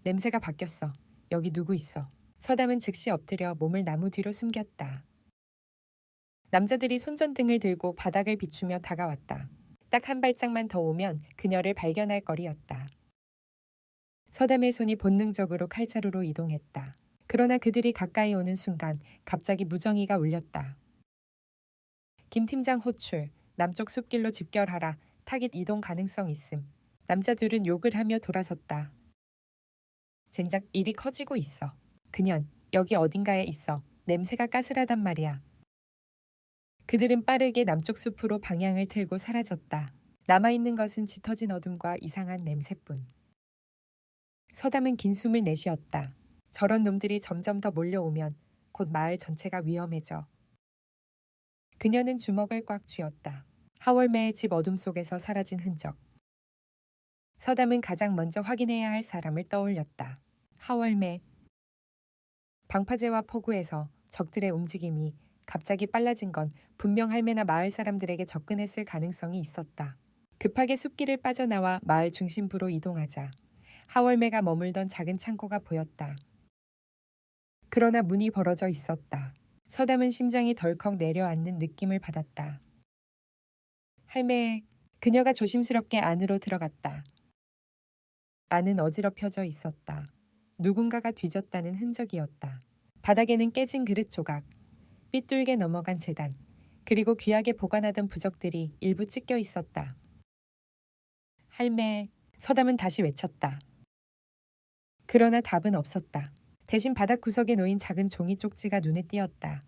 Speaker 1: 냄새가 바뀌었어. 여기 누구 있어? 서담은 즉시 엎드려 몸을 나무 뒤로 숨겼다. 남자들이 손전등을 들고 바닥을 비추며 다가왔다. 딱 한 발짝만 더 오면 그녀를 발견할 거리였다. 서담의 손이 본능적으로 칼자루로 이동했다. 그러나 그들이 가까이 오는 순간 갑자기 무정이가 울렸다. 김 팀장 호출, 남쪽 숲길로 집결하라. 타깃 이동 가능성 있음. 남자 둘은 욕을 하며 돌아섰다. 젠장 일이 커지고 있어. 그년 여기 어딘가에 있어. 냄새가 까슬하단 말이야. 그들은 빠르게 남쪽 숲으로 방향을 틀고 사라졌다. 남아있는 것은 짙어진 어둠과 이상한 냄새뿐. 서담은 긴 숨을 내쉬었다. 저런 놈들이 점점 더 몰려오면 곧 마을 전체가 위험해져. 그녀는 주먹을 꽉 쥐었다. 하월매의 집 어둠 속에서 사라진 흔적. 서담은 가장 먼저 확인해야 할 사람을 떠올렸다. 하월매. 방파제와 폭우에서 적들의 움직임이 갑자기 빨라진 건 분명 할매나 마을 사람들에게 접근했을 가능성이 있었다. 급하게 숲길을 빠져나와 마을 중심부로 이동하자 하월매가 머물던 작은 창고가 보였다. 그러나 문이 벌어져 있었다. 서담은 심장이 덜컥 내려앉는 느낌을 받았다. 할매, 그녀가 조심스럽게 안으로 들어갔다. 안은 어지럽혀져 있었다. 누군가가 뒤졌다는 흔적이었다. 바닥에는 깨진 그릇 조각, 삐뚤게 넘어간 재단, 그리고 귀하게 보관하던 부적들이 일부 찢겨 있었다. 할매, 서담은 다시 외쳤다. 그러나 답은 없었다. 대신 바닥 구석에 놓인 작은 종이 쪽지가 눈에 띄었다.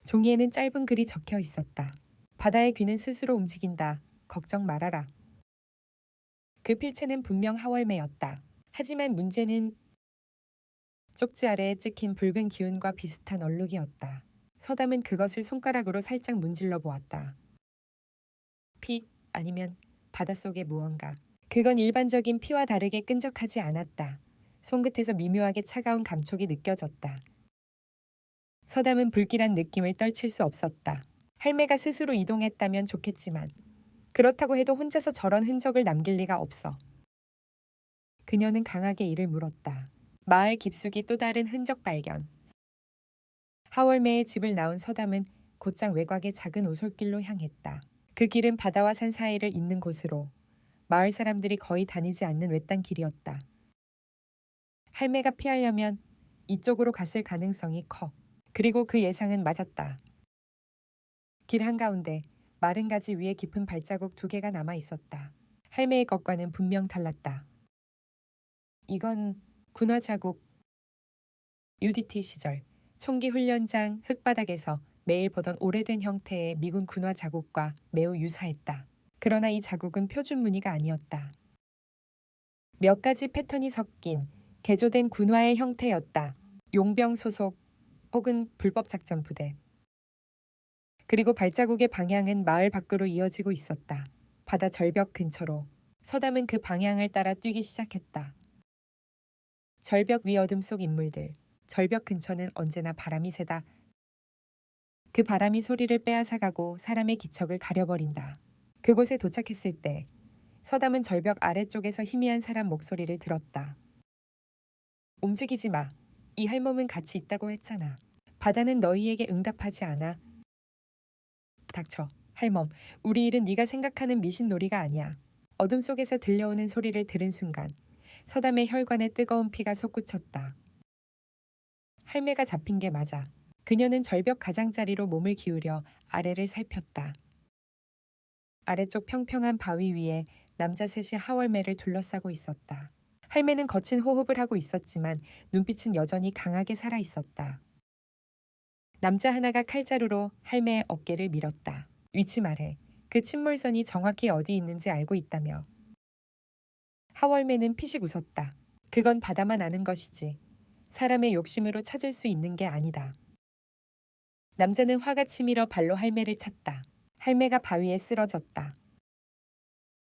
Speaker 1: 종이에는 짧은 글이 적혀 있었다. 바다의 귀는 스스로 움직인다. 걱정 말아라. 그 필체는 분명 하월매였다. 하지만 문제는 쪽지 아래에 찍힌 붉은 기운과 비슷한 얼룩이었다. 서담은 그것을 손가락으로 살짝 문질러 보았다. 피 아니면 바닷속의 무언가. 그건 일반적인 피와 다르게 끈적하지 않았다. 손끝에서 미묘하게 차가운 감촉이 느껴졌다. 서담은 불길한 느낌을 떨칠 수 없었다. 할매가 스스로 이동했다면 좋겠지만 그렇다고 해도 혼자서 저런 흔적을 남길 리가 없어. 그녀는 강하게 이를 물었다. 마을 깊숙이 또 다른 흔적 발견. 하월매의 집을 나온 서담은 곧장 외곽의 작은 오솔길로 향했다. 그 길은 바다와 산 사이를 잇는 곳으로 마을 사람들이 거의 다니지 않는 외딴 길이었다. 할매가 피하려면 이쪽으로 갔을 가능성이 커. 그리고 그 예상은 맞았다. 길 한가운데 마른 가지 위에 깊은 발자국 2개가 남아 있었다. 할매의 것과는 분명 달랐다. 이건 군화 자국. UDT 시절 총기 훈련장 흙바닥에서 매일 보던 오래된 형태의 미군 군화 자국과 매우 유사했다. 그러나 이 자국은 표준 무늬가 아니었다. 몇 가지 패턴이 섞인 개조된 군화의 형태였다. 용병 소속 혹은 불법 작전 부대. 그리고 발자국의 방향은 마을 밖으로 이어지고 있었다. 바다 절벽 근처로. 서담은 그 방향을 따라 뛰기 시작했다. 절벽 위 어둠 속 인물들. 절벽 근처는 언제나 바람이 세다. 그 바람이 소리를 빼앗아가고 사람의 기척을 가려버린다. 그곳에 도착했을 때 서담은 절벽 아래쪽에서 희미한 사람 목소리를 들었다. 움직이지 마. 이 할멈은 같이 있다고 했잖아. 바다는 너희에게 응답하지 않아. 닥쳐. 할멈, 우리 일은 네가 생각하는 미신놀이가 아니야. 어둠 속에서 들려오는 소리를 들은 순간 서담의 혈관에 뜨거운 피가 솟구쳤다. 할매가 잡힌 게 맞아. 그녀는 절벽 가장자리로 몸을 기울여 아래를 살폈다. 아래쪽 평평한 바위 위에 남자 셋이 하월매를 둘러싸고 있었다. 할매는 거친 호흡을 하고 있었지만 눈빛은 여전히 강하게 살아 있었다. 남자 하나가 칼자루로 할매의 어깨를 밀었다. 위치 말해. 그 침몰선이 정확히 어디 있는지 알고 있다며. 하월매는 피식 웃었다. 그건 바다만 아는 것이지. 사람의 욕심으로 찾을 수 있는 게 아니다. 남자는 화가 치밀어 발로 할매를 찼다. 할매가 바위에 쓰러졌다.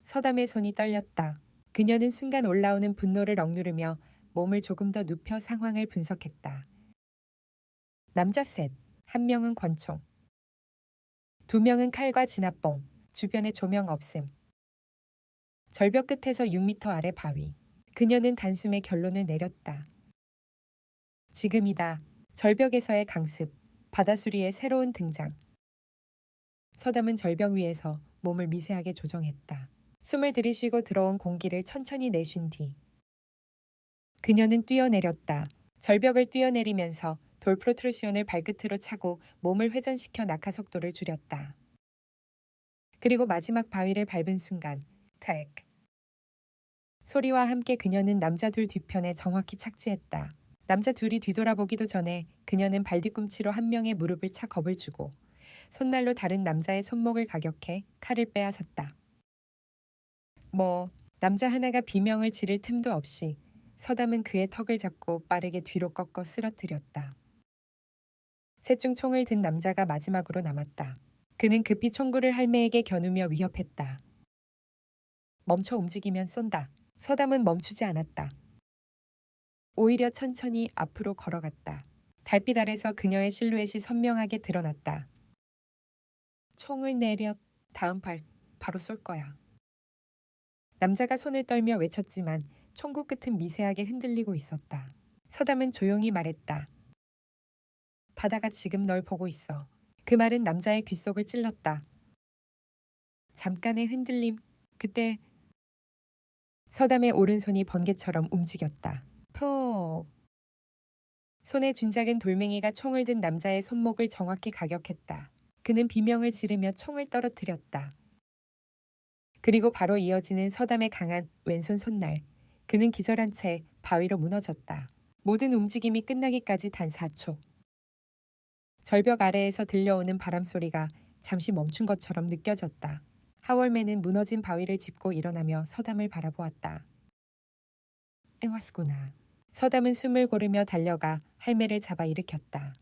Speaker 1: 서담의 손이 떨렸다. 그녀는 순간 올라오는 분노를 억누르며 몸을 조금 더 눕혀 상황을 분석했다. 남자 셋, 한 명은 권총. 두 명은 칼과 진압봉, 주변에 조명 없음. 절벽 끝에서 6미터 아래 바위. 그녀는 단숨에 결론을 내렸다. 지금이다. 절벽에서의 강습, 바다수리의 새로운 등장. 서담은 절벽 위에서 몸을 미세하게 조정했다. 숨을 들이쉬고 들어온 공기를 천천히 내쉰 뒤 그녀는 뛰어내렸다. 절벽을 뛰어내리면서 돌 프로트루시온을 발끝으로 차고 몸을 회전시켜 낙하 속도를 줄였다. 그리고 마지막 바위를 밟은 순간 탁! 소리와 함께 그녀는 남자 둘 뒤편에 정확히 착지했다. 남자 둘이 뒤돌아보기도 전에 그녀는 발뒤꿈치로 한 명의 무릎을 차 겁을 주고 손날로 다른 남자의 손목을 가격해 칼을 빼앗았다. 남자 하나가 비명을 지를 틈도 없이 서담은 그의 턱을 잡고 빠르게 뒤로 꺾어 쓰러뜨렸다. 셋 중 총을 든 남자가 마지막으로 남았다. 그는 급히 총구를 할매에게 겨누며 위협했다. 멈춰 움직이면 쏜다. 서담은 멈추지 않았다. 오히려 천천히 앞으로 걸어갔다. 달빛 아래서 그녀의 실루엣이 선명하게 드러났다. 총을 내려 다음 바로 쏠 거야. 남자가 손을 떨며 외쳤지만 총구 끝은 미세하게 흔들리고 있었다. 서담은 조용히 말했다. 바다가 지금 널 보고 있어. 그 말은 남자의 귓속을 찔렀다. 잠깐의 흔들림, 그때 서담의 오른손이 번개처럼 움직였다. 푹! 손에 쥔 작은 돌멩이가 총을 든 남자의 손목을 정확히 가격했다. 그는 비명을 지르며 총을 떨어뜨렸다. 그리고 바로 이어지는 서담의 강한 왼손 손날. 그는 기절한 채 바위로 무너졌다. 모든 움직임이 끝나기까지 단 4초. 절벽 아래에서 들려오는 바람 소리가 잠시 멈춘 것처럼 느껴졌다. 하월맨은 무너진 바위를 짚고 일어나며 서담을 바라보았다. 에와스구나. 서담은 숨을 고르며 달려가 할매를 잡아 일으켰다.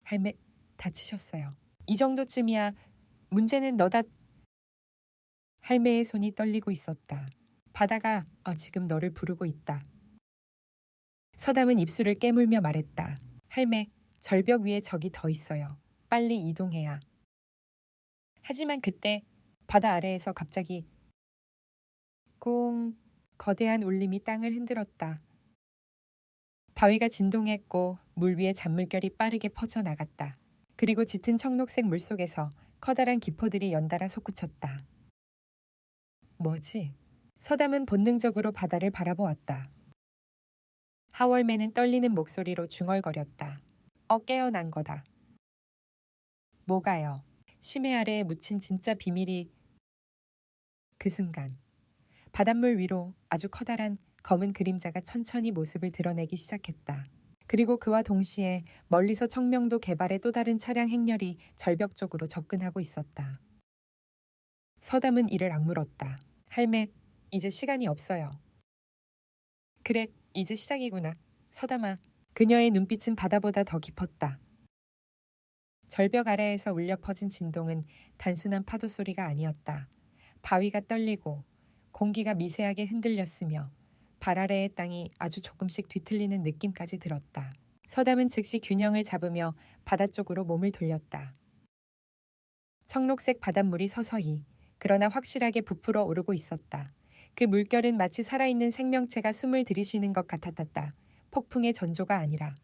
Speaker 1: 할매, 다치셨어요. 이 정도쯤이야. 문제는 너다. 할매의 손이 떨리고 있었다. 바다가 지금 너를 부르고 있다. 서담은 입술을 깨물며 말했다. 할매, 절벽 위에 적이 더 있어요. 빨리 이동해야. 하지만 그때 바다 아래에서 갑자기 공 거대한 울림이 땅을 흔들었다. 바위가 진동했고 물 위에 잔물결이 빠르게 퍼져나갔다. 그리고 짙은 청록색 물속에서 커다란 기포들이 연달아 솟구쳤다. 뭐지? 서담은 본능적으로 바다를 바라보았다. 하월맨은 떨리는 목소리로 중얼거렸다. 깨어난 거다. 뭐가요? 심해 아래에 묻힌 진짜 비밀이. 그 순간 바닷물 위로 아주 커다란 검은 그림자가 천천히 모습을 드러내기 시작했다. 그리고 그와 동시에 멀리서 청명도 개발의 또 다른 차량 행렬이 절벽 쪽으로 접근하고 있었다. 서담은 이를 악물었다. 할매, 이제 시간이 없어요. 그래, 이제 시작이구나. 서담아. 그녀의 눈빛은 바다보다 더 깊었다. 절벽 아래에서 울려 퍼진 진동은 단순한 파도 소리가 아니었다. 바위가 떨리고 공기가 미세하게 흔들렸으며 발 아래의 땅이 아주 조금씩 뒤틀리는 느낌까지 들었다. 서담은 즉시 균형을 잡으며 바다 쪽으로 몸을 돌렸다. 청록색 바닷물이 서서히 그러나 확실하게 부풀어 오르고 있었다. 그 물결은 마치 살아있는 생명체가 숨을 들이쉬는 것 같았다. 폭풍의 전조가 아니라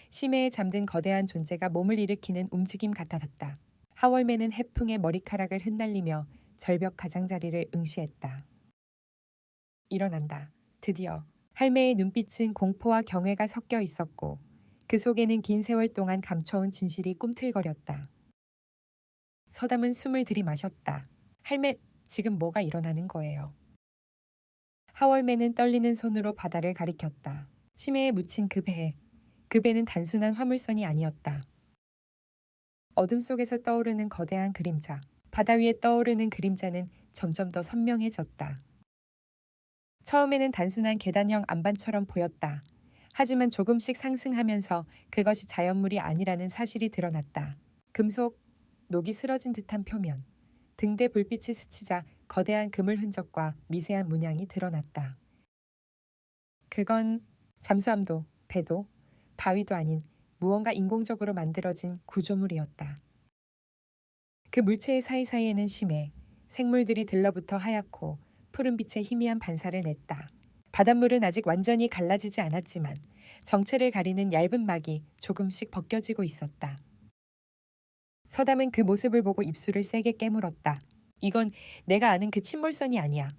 Speaker 1: 심해에 잠든 거대한 존재가 몸을 일으키는 움직임 같았다. 하월맨은 해풍의 머리카락을 흩날리며 절벽 가장자리를 응시했다. 일어난다. 드디어. 할매의 눈빛은 공포와 경외가 섞여 있었고 그 속에는 긴 세월 동안 감춰온 진실이 꿈틀거렸다. 서담은 숨을 들이마셨다. 할매, 지금 뭐가 일어나는 거예요? 하월맨은 떨리는 손으로 바다를 가리켰다. 심해에 묻힌 그 배는 단순한 화물선이 아니었다. 어둠 속에서 떠오르는 거대한 그림자. 바다 위에 떠오르는 그림자는 점점 더 선명해졌다. 처음에는 단순한 계단형 안반처럼 보였다. 하지만 조금씩 상승하면서 그것이 자연물이 아니라는 사실이 드러났다. 금속, 녹이 쓰러진 듯한 표면, 등대 불빛이 스치자 거대한 그물 흔적과 미세한 문양이 드러났다. 그건 잠수함도, 배도, 바위도 아닌 무언가 인공적으로 만들어진 구조물이었다. 그 물체의 사이사이에는 심해 생물들이 들러붙어 하얗고 푸른빛의 희미한 반사를 냈다. 바닷물은 아직 완전히 갈라지지 않았지만 정체를 가리는 얇은 막이 조금씩 벗겨지고 있었다. 서담은 그 모습을 보고 입술을 세게 깨물었다. 이건 내가 아는 그 침몰선이 아니야.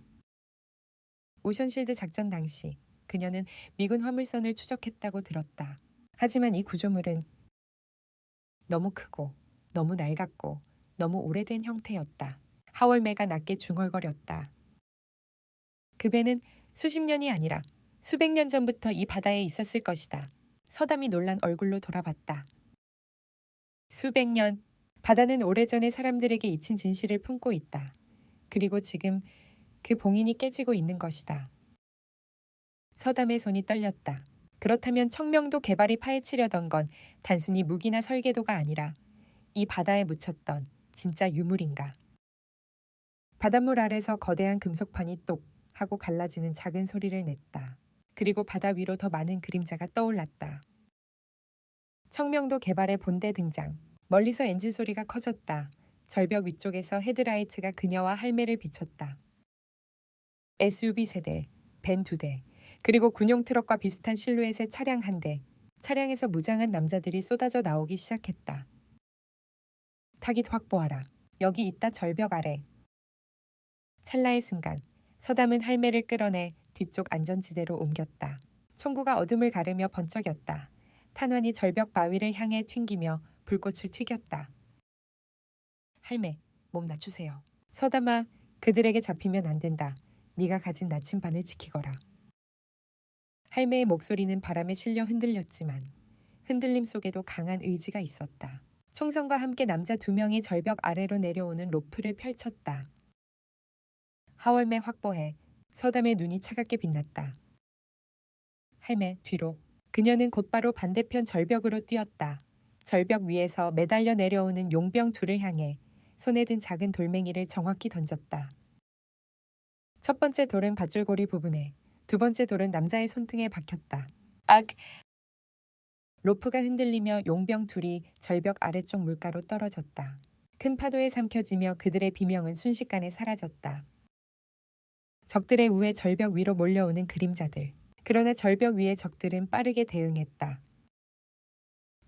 Speaker 1: 오션실드 작전 당시 그녀는 미군 화물선을 추적했다고 들었다. 하지만 이 구조물은 너무 크고 너무 낡았고 너무 오래된 형태였다. 하월매가 낮게 중얼거렸다. 그 배는 수십 년이 아니라 수백 년 전부터 이 바다에 있었을 것이다. 서담이 놀란 얼굴로 돌아봤다. 수백 년. 바다는 오래전에 사람들에게 잊힌 진실을 품고 있다. 그리고 지금 그 봉인이 깨지고 있는 것이다. 서담의 손이 떨렸다. 그렇다면 청명도 개발이 파헤치려던 건 단순히 무기나 설계도가 아니라 이 바다에 묻혔던 진짜 유물인가. 바닷물 아래서 거대한 금속판이 똑 하고 갈라지는 작은 소리를 냈다. 그리고 바다 위로 더 많은 그림자가 떠올랐다. 청명도 개발의 본대 등장. 멀리서 엔진 소리가 커졌다. 절벽 위쪽에서 헤드라이트가 그녀와 할매를 비췄다. SUV 세대, 밴 2대, 그리고 군용 트럭과 비슷한 실루엣의 차량 1대. 차량에서 무장한 남자들이 쏟아져 나오기 시작했다. 타깃 확보하라. 여기 있다. 절벽 아래. 찰나의 순간 서담은 할매를 끌어내 뒤쪽 안전지대로 옮겼다. 총구가 어둠을 가르며 번쩍였다. 탄환이 절벽 바위를 향해 튕기며 불꽃을 튀겼다. 할매, 몸 낮추세요. 서담아, 그들에게 잡히면 안 된다. 네가 가진 나침반을 지키거라. 할매의 목소리는 바람에 실려 흔들렸지만 흔들림 속에도 강한 의지가 있었다. 총성과 함께 남자 2명이 절벽 아래로 내려오는 로프를 펼쳤다. 하월매 확보해. 서담의 눈이 차갑게 빛났다. 할매, 뒤로. 그녀는 곧바로 반대편 절벽으로 뛰었다. 절벽 위에서 매달려 내려오는 용병 2를 향해 손에 든 작은 돌멩이를 정확히 던졌다. 첫 번째 돌은 밧줄고리 부분에, 두 번째 돌은 남자의 손등에 박혔다. 악! 로프가 흔들리며 용병 2이 절벽 아래쪽 물가로 떨어졌다. 큰 파도에 삼켜지며 그들의 비명은 순식간에 사라졌다. 적들의 우회 절벽 위로 몰려오는 그림자들. 그러나 절벽 위의 적들은 빠르게 대응했다.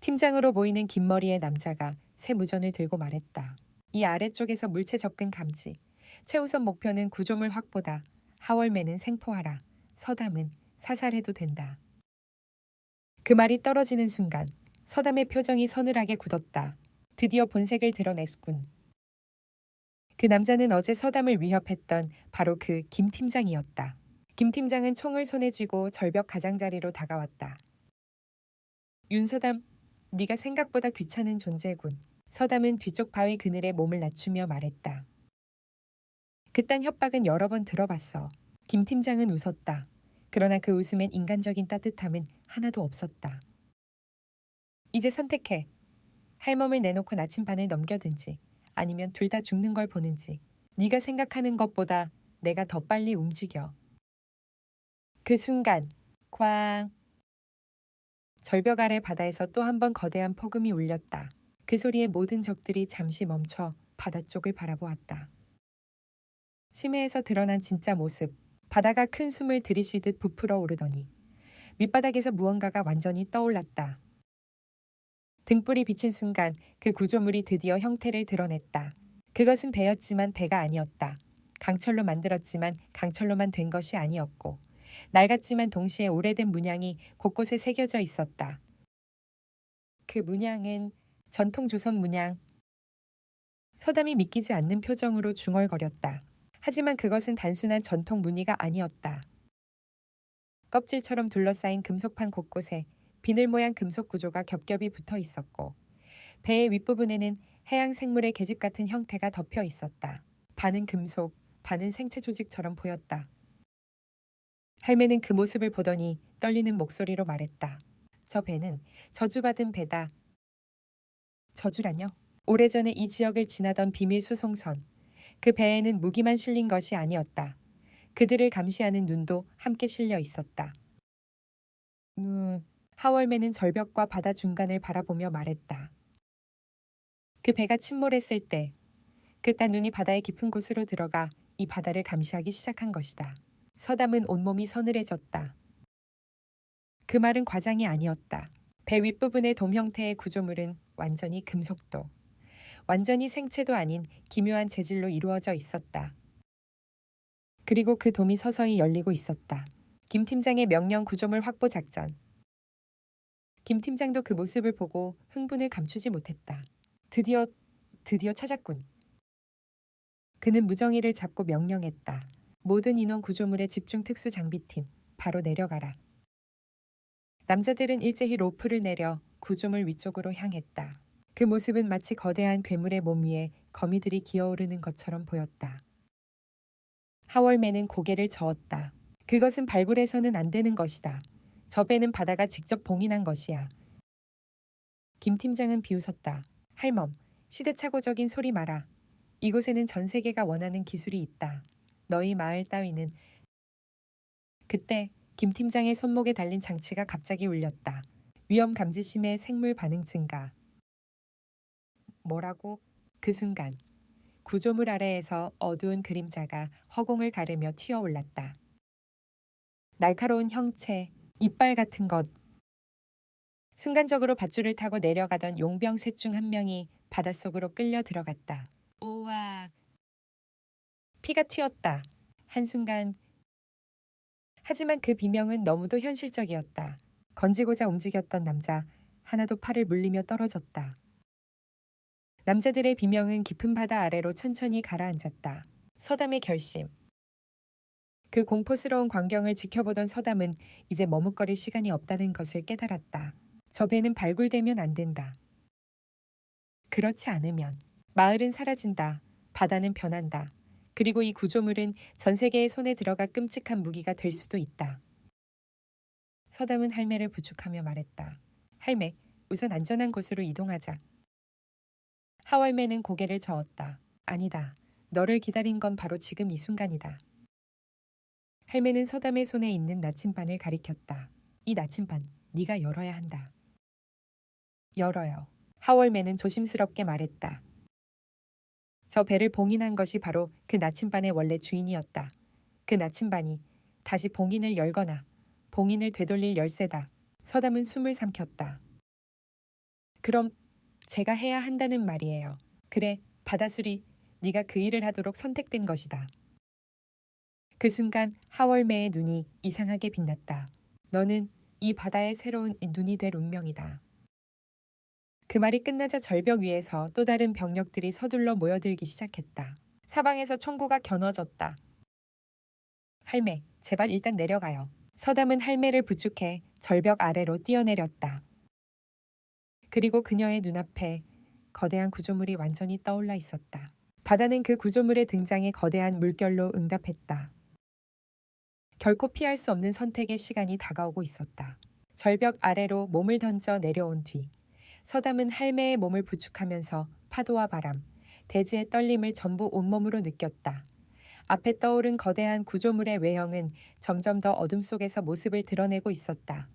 Speaker 1: 팀장으로 보이는 긴 머리의 남자가 새 무전을 들고 말했다. 이 아래쪽에서 물체 접근 감지. 최우선 목표는 구조물 확보다. 하월매는 생포하라. 서담은 사살해도 된다. 그 말이 떨어지는 순간 서담의 표정이 서늘하게 굳었다. 드디어 본색을 드러냈군. 그 남자는 어제 서담을 위협했던 바로 그 김 팀장이었다. 김 팀장은 총을 손에 쥐고 절벽 가장자리로 다가왔다. 윤서담, 네가 생각보다 귀찮은 존재군. 서담은 뒤쪽 바위 그늘에 몸을 낮추며 말했다. 그딴 협박은 여러 번 들어봤어. 김 팀장은 웃었다. 그러나 그 웃음엔 인간적인 따뜻함은 하나도 없었다. 이제 선택해. 할멈을 내놓고 나침반을 넘겨든지 아니면 둘 다 죽는 걸 보는지. 네가 생각하는 것보다 내가 더 빨리 움직여. 그 순간 쾅! 절벽 아래 바다에서 또 한 번 거대한 폭음이 울렸다. 그 소리에 모든 적들이 잠시 멈춰 바다 쪽을 바라보았다. 심해에서 드러난 진짜 모습. 바다가 큰 숨을 들이쉬듯 부풀어 오르더니 밑바닥에서 무언가가 완전히 떠올랐다. 등불이 비친 순간 그 구조물이 드디어 형태를 드러냈다. 그것은 배였지만 배가 아니었다. 강철로 만들었지만 강철로만 된 것이 아니었고 낡았지만 동시에 오래된 문양이 곳곳에 새겨져 있었다. 그 문양은 전통 조선 문양. 서담이 믿기지 않는 표정으로 중얼거렸다. 하지만 그것은 단순한 전통 무늬가 아니었다. 껍질처럼 둘러싸인 금속판 곳곳에 비늘 모양 금속 구조가 겹겹이 붙어 있었고 배의 윗부분에는 해양 생물의 계집 같은 형태가 덮여 있었다. 반은 금속, 반은 생체 조직처럼 보였다. 할매는 그 모습을 보더니 떨리는 목소리로 말했다. 저 배는 저주받은 배다. 저주라뇨? 오래전에 이 지역을 지나던 비밀 수송선. 그 배에는 무기만 실린 것이 아니었다. 그들을 감시하는 눈도 함께 실려 있었다. 하월매는 절벽과 바다 중간을 바라보며 말했다. 그 배가 침몰했을 때 그깟 눈이 바다의 깊은 곳으로 들어가 이 바다를 감시하기 시작한 것이다. 서담은 온몸이 서늘해졌다. 그 말은 과장이 아니었다. 배 윗부분의 돔 형태의 구조물은 완전히 금속도, 완전히 생체도 아닌 기묘한 재질로 이루어져 있었다. 그리고 그 돔이 서서히 열리고 있었다. 김 팀장의 명령 구조물 확보 작전. 김 팀장도 그 모습을 보고 흥분을 감추지 못했다. 드디어 찾았군. 그는 무정이를 잡고 명령했다. 모든 인원 구조물의 집중 특수 장비팀, 바로 내려가라. 남자들은 일제히 로프를 내려 구조물 위쪽으로 향했다. 그 모습은 마치 거대한 괴물의 몸 위에 거미들이 기어오르는 것처럼 보였다. 하월매는 고개를 저었다. 그것은 발굴해서는 안 되는 것이다. 저 배는 바다가 직접 봉인한 것이야. 김 팀장은 비웃었다. 할멈, 시대착오적인 소리 마라. 이곳에는 전 세계가 원하는 기술이 있다. 너희 마을 따위는. 그때 김 팀장의 손목에 달린 장치가 갑자기 울렸다. 위험 감지심의 생물 반응 증가. 뭐라고? 그 순간 구조물 아래에서 어두운 그림자가 허공을 가르며 튀어올랐다. 날카로운 형체, 이빨 같은 것. 순간적으로 밧줄을 타고 내려가던 용병 셋 중 한 명이 바닷속으로 끌려 들어갔다. 우악. 피가 튀었다. 한순간. 하지만 그 비명은 너무도 현실적이었다. 건지고자 움직였던 남자 하나도 팔을 물리며 떨어졌다. 남자들의 비명은 깊은 바다 아래로 천천히 가라앉았다. 서담의 결심. 그 공포스러운 광경을 지켜보던 서담은 이제 머뭇거릴 시간이 없다는 것을 깨달았다. 저 배는 발굴되면 안 된다. 그렇지 않으면 마을은 사라진다. 바다는 변한다. 그리고 이 구조물은 전 세계의 손에 들어가 끔찍한 무기가 될 수도 있다. 서담은 할매를 부축하며 말했다. 할매, 우선 안전한 곳으로 이동하자. 하월매는 고개를 저었다. 아니다. 너를 기다린 건 바로 지금 이 순간이다. 할매는 서담의 손에 있는 나침반을 가리켰다. 이 나침반, 네가 열어야 한다. 열어요. 하월매는 조심스럽게 말했다. 저 배를 봉인한 것이 바로 그 나침반의 원래 주인이었다. 그 나침반이 다시 봉인을 열거나 봉인을 되돌릴 열쇠다. 서담은 숨을 삼켰다. 그럼 제가 해야 한다는 말이에요. 그래, 바다수리, 네가 그 일을 하도록 선택된 것이다. 그 순간 하월매의 눈이 이상하게 빛났다. 너는 이 바다의 새로운 눈이 될 운명이다. 그 말이 끝나자 절벽 위에서 또 다른 병력들이 서둘러 모여들기 시작했다. 사방에서 총구가 겨눠졌다. 할매, 제발 일단 내려가요. 서담은 할매를 부축해 절벽 아래로 뛰어내렸다. 그리고 그녀의 눈앞에 거대한 구조물이 완전히 떠올라 있었다. 바다는 그 구조물의 등장에 거대한 물결로 응답했다. 결코 피할 수 없는 선택의 시간이 다가오고 있었다. 절벽 아래로 몸을 던져 내려온 뒤 서담은 할매의 몸을 부축하면서 파도와 바람, 대지의 떨림을 전부 온몸으로 느꼈다. 앞에 떠오른 거대한 구조물의 외형은 점점 더 어둠 속에서 모습을 드러내고 있었다.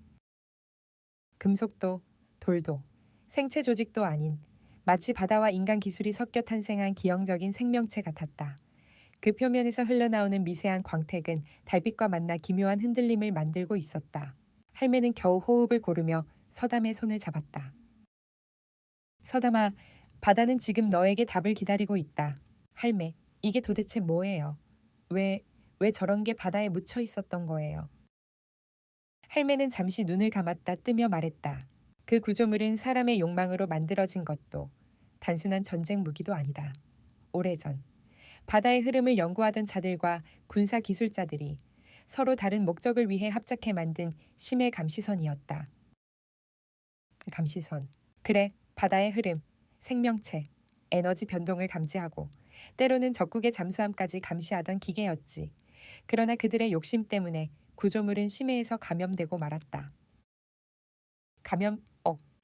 Speaker 1: 금속도, 돌도, 생체 조직도 아닌 마치 바다와 인간 기술이 섞여 탄생한 기형적인 생명체 같았다. 그 표면에서 흘러나오는 미세한 광택은 달빛과 만나 기묘한 흔들림을 만들고 있었다. 할매는 겨우 호흡을 고르며 서담의 손을 잡았다. 서담아, 바다는 지금 너에게 답을 기다리고 있다. 할매, 이게 도대체 뭐예요? 왜 저런 게 바다에 묻혀 있었던 거예요? 할매는 잠시 눈을 감았다 뜨며 말했다. 그 구조물은 사람의 욕망으로 만들어진 것도 단순한 전쟁 무기도 아니다. 오래전 바다의 흐름을 연구하던 자들과 군사 기술자들이 서로 다른 목적을 위해 합작해 만든 심해 감시선이었다. 감시선. 그래, 바다의 흐름, 생명체, 에너지 변동을 감지하고 때로는 적국의 잠수함까지 감시하던 기계였지. 그러나 그들의 욕심 때문에 구조물은 심해에서 감염되고 말았다.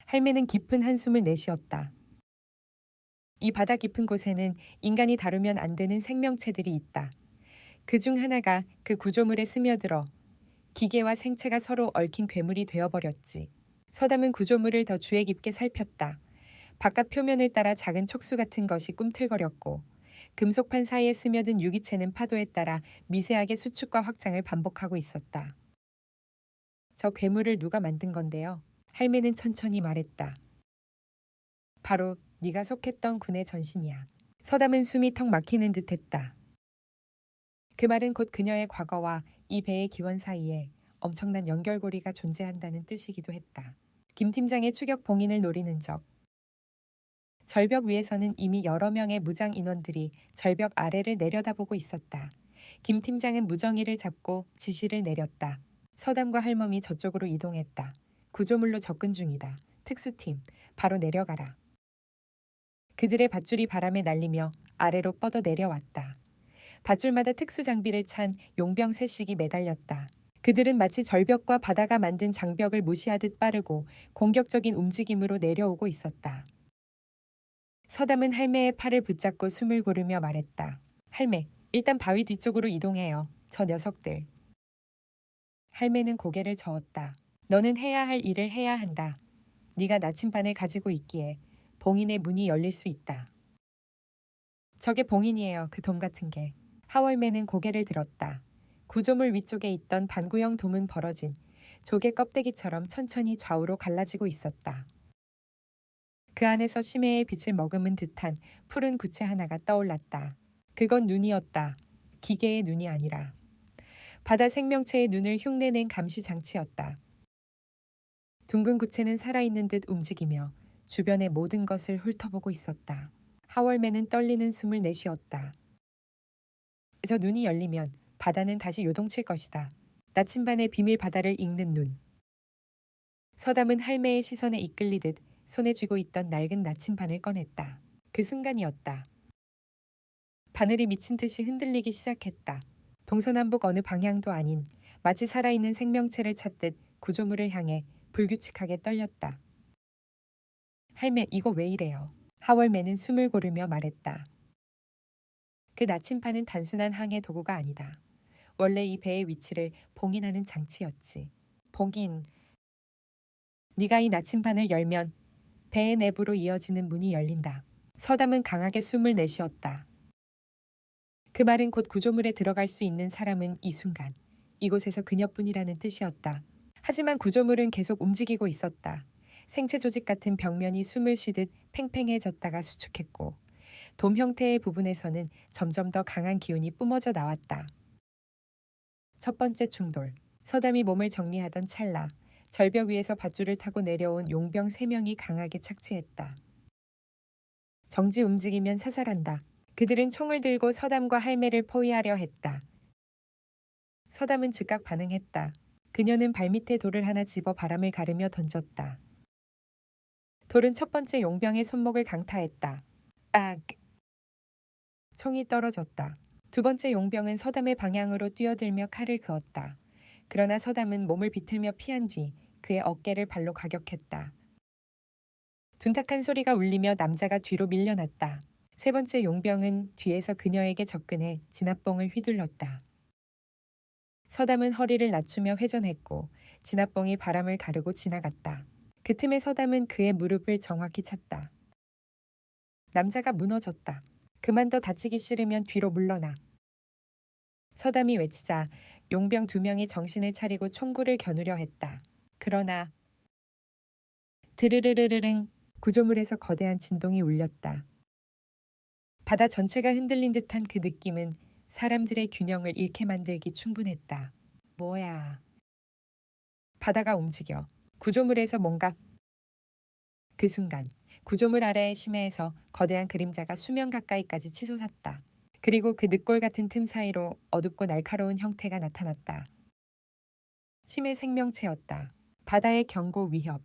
Speaker 1: 할매는 깊은 한숨을 내쉬었다. 이 바다 깊은 곳에는 인간이 다루면 안 되는 생명체들이 있다. 그 중 하나가 그 구조물에 스며들어 기계와 생체가 서로 얽힌 괴물이 되어버렸지. 서담은 구조물을 더 주의 깊게 살폈다. 바깥 표면을 따라 작은 촉수 같은 것이 꿈틀거렸고 금속판 사이에 스며든 유기체는 파도에 따라 미세하게 수축과 확장을 반복하고 있었다. 저 괴물을 누가 만든 건데요? 할매는 천천히 말했다. 바로 네가 속했던 군의 전신이야. 서담은 숨이 턱 막히는 듯했다. 그 말은 곧 그녀의 과거와 이 배의 기원 사이에 엄청난 연결고리가 존재한다는 뜻이기도 했다. 김 팀장의 추격 봉인을 노리는 적. 절벽 위에서는 이미 여러 명의 무장 인원들이 절벽 아래를 내려다보고 있었다. 김 팀장은 무정이를 잡고 지시를 내렸다. 서담과 할멈이 저쪽으로 이동했다. 구조물로 접근 중이다. 특수팀, 바로 내려가라. 그들의 밧줄이 바람에 날리며 아래로 뻗어 내려왔다. 밧줄마다 특수 장비를 찬 용병 셋씩이 매달렸다. 그들은 마치 절벽과 바다가 만든 장벽을 무시하듯 빠르고 공격적인 움직임으로 내려오고 있었다. 서담은 할매의 팔을 붙잡고 숨을 고르며 말했다. 할매, 일단 바위 뒤쪽으로 이동해요. 저 녀석들. 할매는 고개를 저었다. 너는 해야 할 일을 해야 한다. 네가 나침반을 가지고 있기에 봉인의 문이 열릴 수 있다. 저게 봉인이에요. 그 돔 같은 게. 하월매는 고개를 들었다. 구조물 위쪽에 있던 반구형 돔은 벌어진 조개 껍데기처럼 천천히 좌우로 갈라지고 있었다. 그 안에서 심해의 빛을 머금은 듯한 푸른 구체 하나가 떠올랐다. 그건 눈이었다. 기계의 눈이 아니라. 바다 생명체의 눈을 흉내낸 감시 장치였다. 둥근 구체는 살아있는 듯 움직이며 주변의 모든 것을 훑어보고 있었다. 하월매는 떨리는 숨을 내쉬었다. 저 눈이 열리면 바다는 다시 요동칠 것이다. 나침반의 비밀 바다를 읽는 눈. 서담은 할매의 시선에 이끌리듯 손에 쥐고 있던 낡은 나침반을 꺼냈다. 그 순간이었다. 바늘이 미친 듯이 흔들리기 시작했다. 동서남북 어느 방향도 아닌 마치 살아있는 생명체를 찾듯 구조물을 향해 불규칙하게 떨렸다. 할매, 이거 왜 이래요? 하월매는 숨을 고르며 말했다. 그 나침반은 단순한 항해 도구가 아니다. 원래 이 배의 위치를 봉인하는 장치였지. 봉인. 네가 이 나침반을 열면 배의 내부로 이어지는 문이 열린다. 서담은 강하게 숨을 내쉬었다. 그 말은 곧 구조물에 들어갈 수 있는 사람은 이 순간 이곳에서 그녀뿐이라는 뜻이었다. 하지만 구조물은 계속 움직이고 있었다. 생체 조직 같은 벽면이 숨을 쉬듯 팽팽해졌다가 수축했고 돔 형태의 부분에서는 점점 더 강한 기운이 뿜어져 나왔다. 첫 번째 충돌. 서담이 몸을 정리하던 찰나 절벽 위에서 밧줄을 타고 내려온 용병 3명이 강하게 착취했다. 정지 움직이면 사살한다. 그들은 총을 들고 서담과 할매를 포위하려 했다. 서담은 즉각 반응했다. 그녀는 발밑에 돌을 하나 집어 바람을 가르며 던졌다. 돌은 첫 번째 용병의 손목을 강타했다. 악! 총이 떨어졌다. 두 번째 용병은 서담의 방향으로 뛰어들며 칼을 그었다. 그러나 서담은 몸을 비틀며 피한 뒤 그의 어깨를 발로 가격했다. 둔탁한 소리가 울리며 남자가 뒤로 밀려났다. 세 번째 용병은 뒤에서 그녀에게 접근해 진압봉을 휘둘렀다. 서담은 허리를 낮추며 회전했고 진압봉이 바람을 가르고 지나갔다. 그 틈에 서담은 그의 무릎을 정확히 찼다. 남자가 무너졌다. 그만 더 다치기 싫으면 뒤로 물러나. 서담이 외치자 용병 2명이 정신을 차리고 총구를 겨누려 했다. 그러나 드르르르르릉 구조물에서 거대한 진동이 울렸다. 바다 전체가 흔들린 듯한 그 느낌은 사람들의 균형을 잃게 만들기 충분했다. 뭐야? 바다가 움직여. 구조물에서 뭔가. 그 순간 구조물 아래의 심해에서 거대한 그림자가 수면 가까이까지 치솟았다. 그리고 그 늑골 같은 틈 사이로 어둡고 날카로운 형태가 나타났다. 심해 생명체였다. 바다의 경고 위협.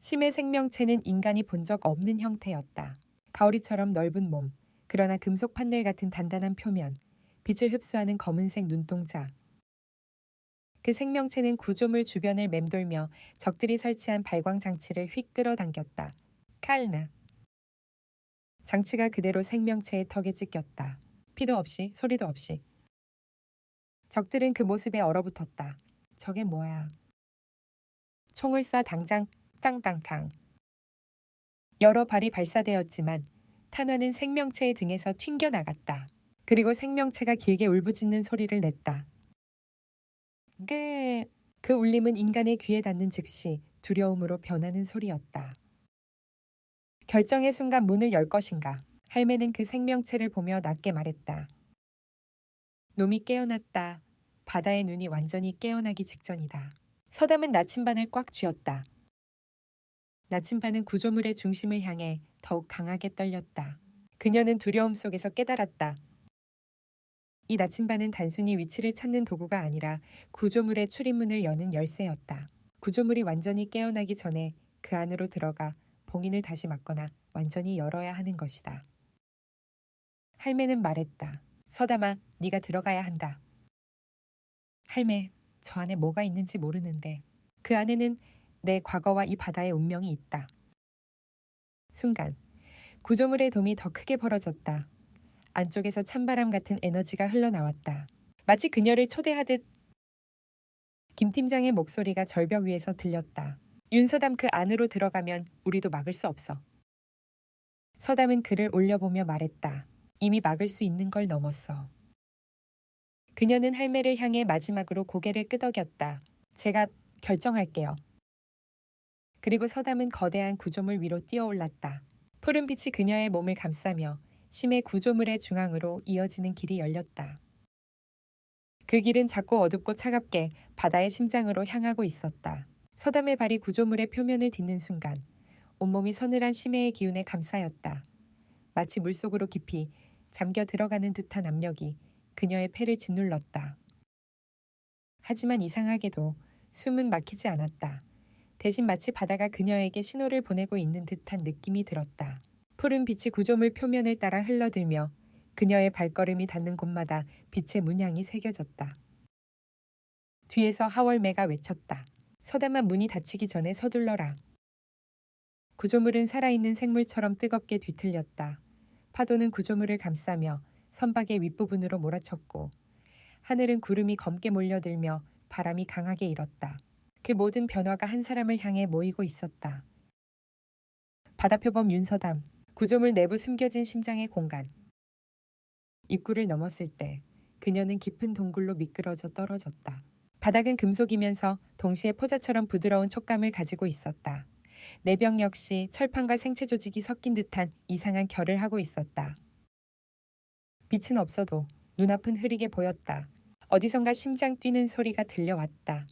Speaker 1: 심해 생명체는 인간이 본 적 없는 형태였다. 가오리처럼 넓은 몸, 그러나 금속 판넬 같은 단단한 표면, 빛을 흡수하는 검은색 눈동자. 그 생명체는 구조물 주변을 맴돌며 적들이 설치한 발광 장치를 휙 끌어당겼다. 칼나. 장치가 그대로 생명체의 턱에 찍혔다. 피도 없이 소리도 없이. 적들은 그 모습에 얼어붙었다. 저게 뭐야? 총을 쏴 당장 땅땅땅. 여러 발이 발사되었지만 탄환은 생명체의 등에서 튕겨나갔다. 그리고 생명체가 길게 울부짖는 소리를 냈다. 그 울림은 인간의 귀에 닿는 즉시 두려움으로 변하는 소리였다. 결정의 순간 문을 열 것인가? 할매는 그 생명체를 보며 낮게 말했다. 놈이 깨어났다. 바다의 눈이 완전히 깨어나기 직전이다. 서담은 나침반을 꽉 쥐었다. 나침반은 구조물의 중심을 향해 더욱 강하게 떨렸다. 그녀는 두려움 속에서 깨달았다. 이 나침반은 단순히 위치를 찾는 도구가 아니라 구조물의 출입문을 여는 열쇠였다. 구조물이 완전히 깨어나기 전에 그 안으로 들어가 봉인을 다시 막거나 완전히 열어야 하는 것이다. 할매는 말했다. 서담아, 네가 들어가야 한다. 할매, 저 안에 뭐가 있는지 모르는데 그 안에는 내 과거와 이 바다의 운명이 있다. 순간 구조물의 돔이 더 크게 벌어졌다. 안쪽에서 찬바람 같은 에너지가 흘러나왔다. 마치 그녀를 초대하듯 김 팀장의 목소리가 절벽 위에서 들렸다. 윤서담 그 안으로 들어가면 우리도 막을 수 없어. 서담은 그를 올려보며 말했다. 이미 막을 수 있는 걸 넘었어. 그녀는 할매를 향해 마지막으로 고개를 끄덕였다. 제가 결정할게요. 그리고 서담은 거대한 구조물 위로 뛰어올랐다. 푸른 빛이 그녀의 몸을 감싸며 심해 구조물의 중앙으로 이어지는 길이 열렸다. 그 길은 작고 어둡고 차갑게 바다의 심장으로 향하고 있었다. 서담의 발이 구조물의 표면을 딛는 순간 온몸이 서늘한 심해의 기운에 감싸였다. 마치 물속으로 깊이 잠겨 들어가는 듯한 압력이 그녀의 폐를 짓눌렀다. 하지만 이상하게도 숨은 막히지 않았다. 대신 마치 바다가 그녀에게 신호를 보내고 있는 듯한 느낌이 들었다. 푸른 빛이 구조물 표면을 따라 흘러들며 그녀의 발걸음이 닿는 곳마다 빛의 문양이 새겨졌다. 뒤에서 하월매가 외쳤다. 서담아, 문이 닫히기 전에 서둘러라. 구조물은 살아있는 생물처럼 뜨겁게 뒤틀렸다. 파도는 구조물을 감싸며 선박의 윗부분으로 몰아쳤고 하늘은 구름이 검게 몰려들며 바람이 강하게 일었다. 그 모든 변화가 한 사람을 향해 모이고 있었다. 바다표범 윤서담, 구조물 내부 숨겨진 심장의 공간. 입구를 넘었을 때 그녀는 깊은 동굴로 미끄러져 떨어졌다. 바닥은 금속이면서 동시에 포자처럼 부드러운 촉감을 가지고 있었다. 내벽 역시 철판과 생체 조직이 섞인 듯한 이상한 결을 하고 있었다. 빛은 없어도 눈앞은 흐리게 보였다. 어디선가 심장 뛰는 소리가 들려왔다.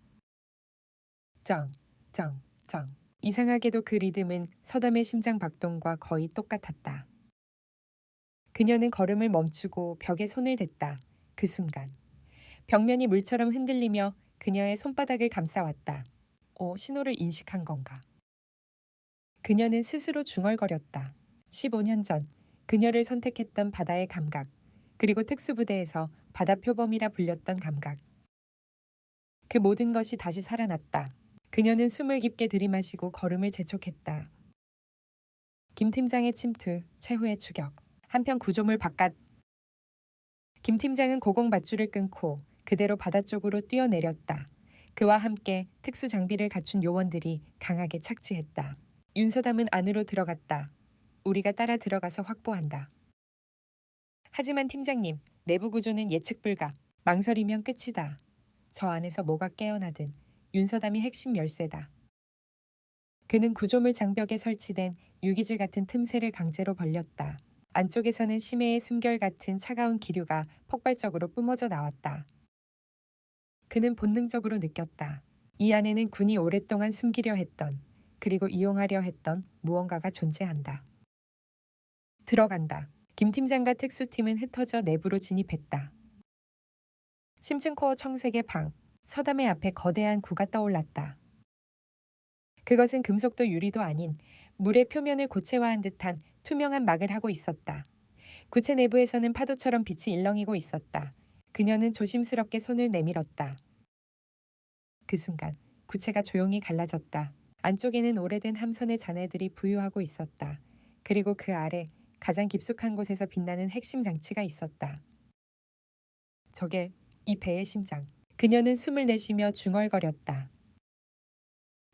Speaker 1: 쩡, 쩡, 쩡. 이상하게도 그 리듬은 서담의 심장 박동과 거의 똑같았다. 그녀는 걸음을 멈추고 벽에 손을 댔다. 그 순간 벽면이 물처럼 흔들리며 그녀의 손바닥을 감싸왔다. 신호를 인식한 건가? 그녀는 스스로 중얼거렸다. 15년 전 그녀를 선택했던 바다의 감각, 그리고 특수부대에서 바다표범이라 불렸던 감각. 그 모든 것이 다시 살아났다. 그녀는 숨을 깊게 들이마시고 걸음을 재촉했다. 김 팀장의 침투, 최후의 추격. 한편 구조물 바깥. 김 팀장은 고공밧줄을 끊고 그대로 바다 쪽으로 뛰어내렸다. 그와 함께 특수 장비를 갖춘 요원들이 강하게 착지했다. 윤서담은 안으로 들어갔다. 우리가 따라 들어가서 확보한다. 하지만 팀장님, 내부 구조는 예측 불가. 망설이면 끝이다. 저 안에서 뭐가 깨어나든 윤서담이 핵심 열쇠다. 그는 구조물 장벽에 설치된 유기질 같은 틈새를 강제로 벌렸다. 안쪽에서는 심해의 숨결 같은 차가운 기류가 폭발적으로 뿜어져 나왔다. 그는 본능적으로 느꼈다. 이 안에는 군이 오랫동안 숨기려 했던, 그리고 이용하려 했던 무언가가 존재한다. 들어간다. 김 팀장과 특수팀은 흩어져 내부로 진입했다. 심층코어 청색의 방, 서담의 앞에 거대한 구가 떠올랐다. 그것은 금속도 유리도 아닌 물의 표면을 고체화한 듯한 투명한 막을 하고 있었다. 구체 내부에서는 파도처럼 빛이 일렁이고 있었다. 그녀는 조심스럽게 손을 내밀었다. 그 순간 구체가 조용히 갈라졌다. 안쪽에는 오래된 함선의 잔해들이 부유하고 있었다. 그리고 그 아래 가장 깊숙한 곳에서 빛나는 핵심 장치가 있었다. 저게 이 배의 심장. 그녀는 숨을 내쉬며 중얼거렸다.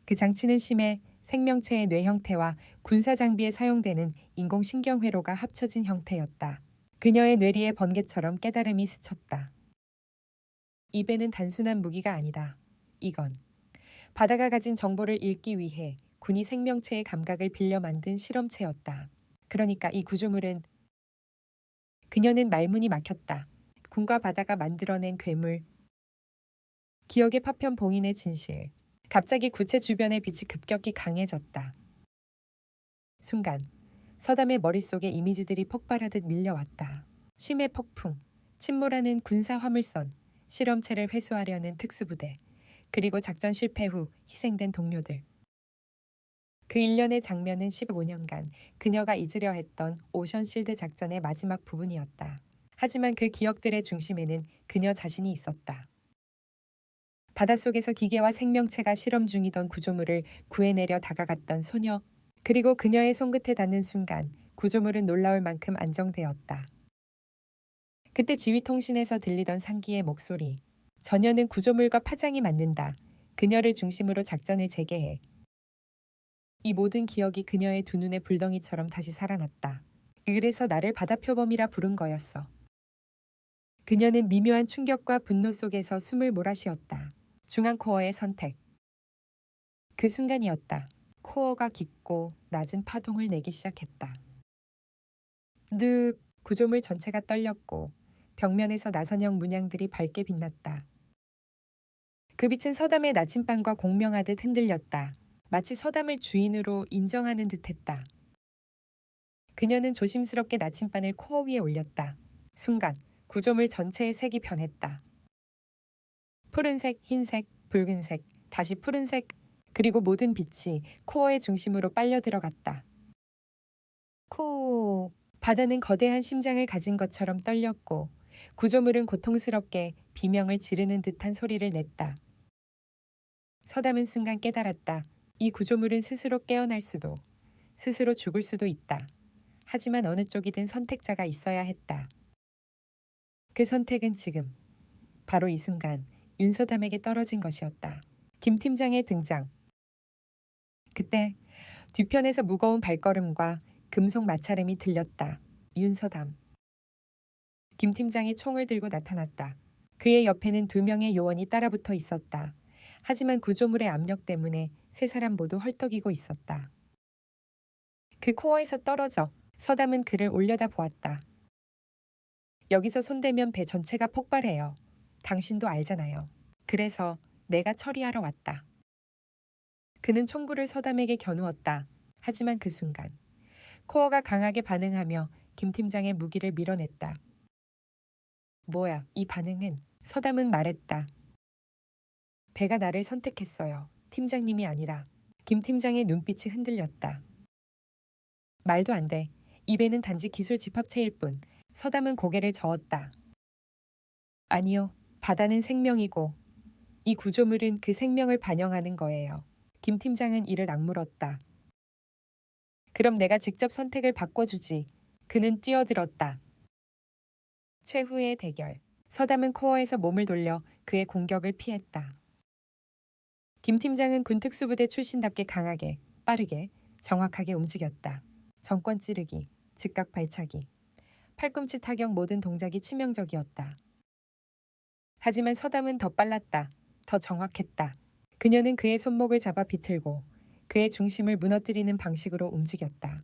Speaker 1: 그 장치는 심해 생명체의 뇌 형태와 군사 장비에 사용되는 인공신경회로가 합쳐진 형태였다. 그녀의 뇌리에 번개처럼 깨달음이 스쳤다. 이 배는 단순한 무기가 아니다. 이건 바다가 가진 정보를 읽기 위해 군이 생명체의 감각을 빌려 만든 실험체였다. 그러니까 이 구조물은 그녀는 말문이 막혔다. 군과 바다가 만들어낸 괴물. 기억의 파편 봉인의 진실. 갑자기 구체 주변의 빛이 급격히 강해졌다. 순간 서담의 머릿속에 이미지들이 폭발하듯 밀려왔다. 심해 폭풍, 침몰하는 군사 화물선, 실험체를 회수하려는 특수부대, 그리고 작전 실패 후 희생된 동료들. 그 일련의 장면은 15년간 그녀가 잊으려 했던 오션실드 작전의 마지막 부분이었다. 하지만 그 기억들의 중심에는 그녀 자신이 있었다. 바닷속에서 기계와 생명체가 실험 중이던 구조물을 구해내려 다가갔던 소녀. 그리고 그녀의 손끝에 닿는 순간 구조물은 놀라울 만큼 안정되었다. 그때 지휘통신에서 들리던 상기의 목소리. 전혀는 구조물과 파장이 맞는다. 그녀를 중심으로 작전을 재개해. 이 모든 기억이 그녀의 두 눈의 불덩이처럼 다시 살아났다. 그래서 나를 바다표범이라 부른 거였어. 그녀는 미묘한 충격과 분노 속에서 숨을 몰아쉬었다. 중앙 코어의 선택. 그 순간이었다. 코어가 깊고 낮은 파동을 내기 시작했다. 늪, 구조물 전체가 떨렸고 벽면에서 나선형 문양들이 밝게 빛났다. 그 빛은 서담의 나침반과 공명하듯 흔들렸다. 마치 서담을 주인으로 인정하는 듯했다. 그녀는 조심스럽게 나침반을 코어 위에 올렸다. 순간 구조물 전체의 색이 변했다. 푸른색, 흰색, 붉은색, 다시 푸른색, 그리고 모든 빛이 코어의 중심으로 빨려 들어갔다. 코어. 바다는 거대한 심장을 가진 것처럼 떨렸고 구조물은 고통스럽게 비명을 지르는 듯한 소리를 냈다. 서담은 순간 깨달았다. 이 구조물은 스스로 깨어날 수도, 스스로 죽을 수도 있다. 하지만 어느 쪽이든 선택자가 있어야 했다. 그 선택은 지금, 바로 이 순간 윤서담에게 떨어진 것이었다. 김 팀장의 등장. 그때 뒤편에서 무거운 발걸음과 금속 마찰음이 들렸다. 윤서담. 김 팀장이 총을 들고 나타났다. 그의 옆에는 2명의 요원이 따라붙어 있었다. 하지만 구조물의 압력 때문에 3사람 모두 헐떡이고 있었다. 그 코어에서 떨어져 서담은 그를 올려다 보았다. 여기서 손대면 배 전체가 폭발해요. 당신도 알잖아요. 그래서 내가 처리하러 왔다. 그는 총구를 서담에게 겨누었다. 하지만 그 순간 코어가 강하게 반응하며 김 팀장의 무기를 밀어냈다. 뭐야, 이 반응은? 서담은 말했다. 배가 나를 선택했어요. 팀장님이 아니라. 김 팀장의 눈빛이 흔들렸다. 말도 안 돼. 이 배는 단지 기술 집합체일 뿐. 서담은 고개를 저었다. 아니요. 바다는 생명이고 이 구조물은 그 생명을 반영하는 거예요. 김 팀장은 이를 악물었다. 그럼 내가 직접 선택을 바꿔주지. 그는 뛰어들었다. 최후의 대결. 서담은 코어에서 몸을 돌려 그의 공격을 피했다. 김 팀장은 군특수부대 출신답게 강하게, 빠르게, 정확하게 움직였다. 정권 찌르기, 즉각 발차기, 팔꿈치 타격 모든 동작이 치명적이었다. 하지만 서담은 더 빨랐다. 더 정확했다. 그녀는 그의 손목을 잡아 비틀고 그의 중심을 무너뜨리는 방식으로 움직였다.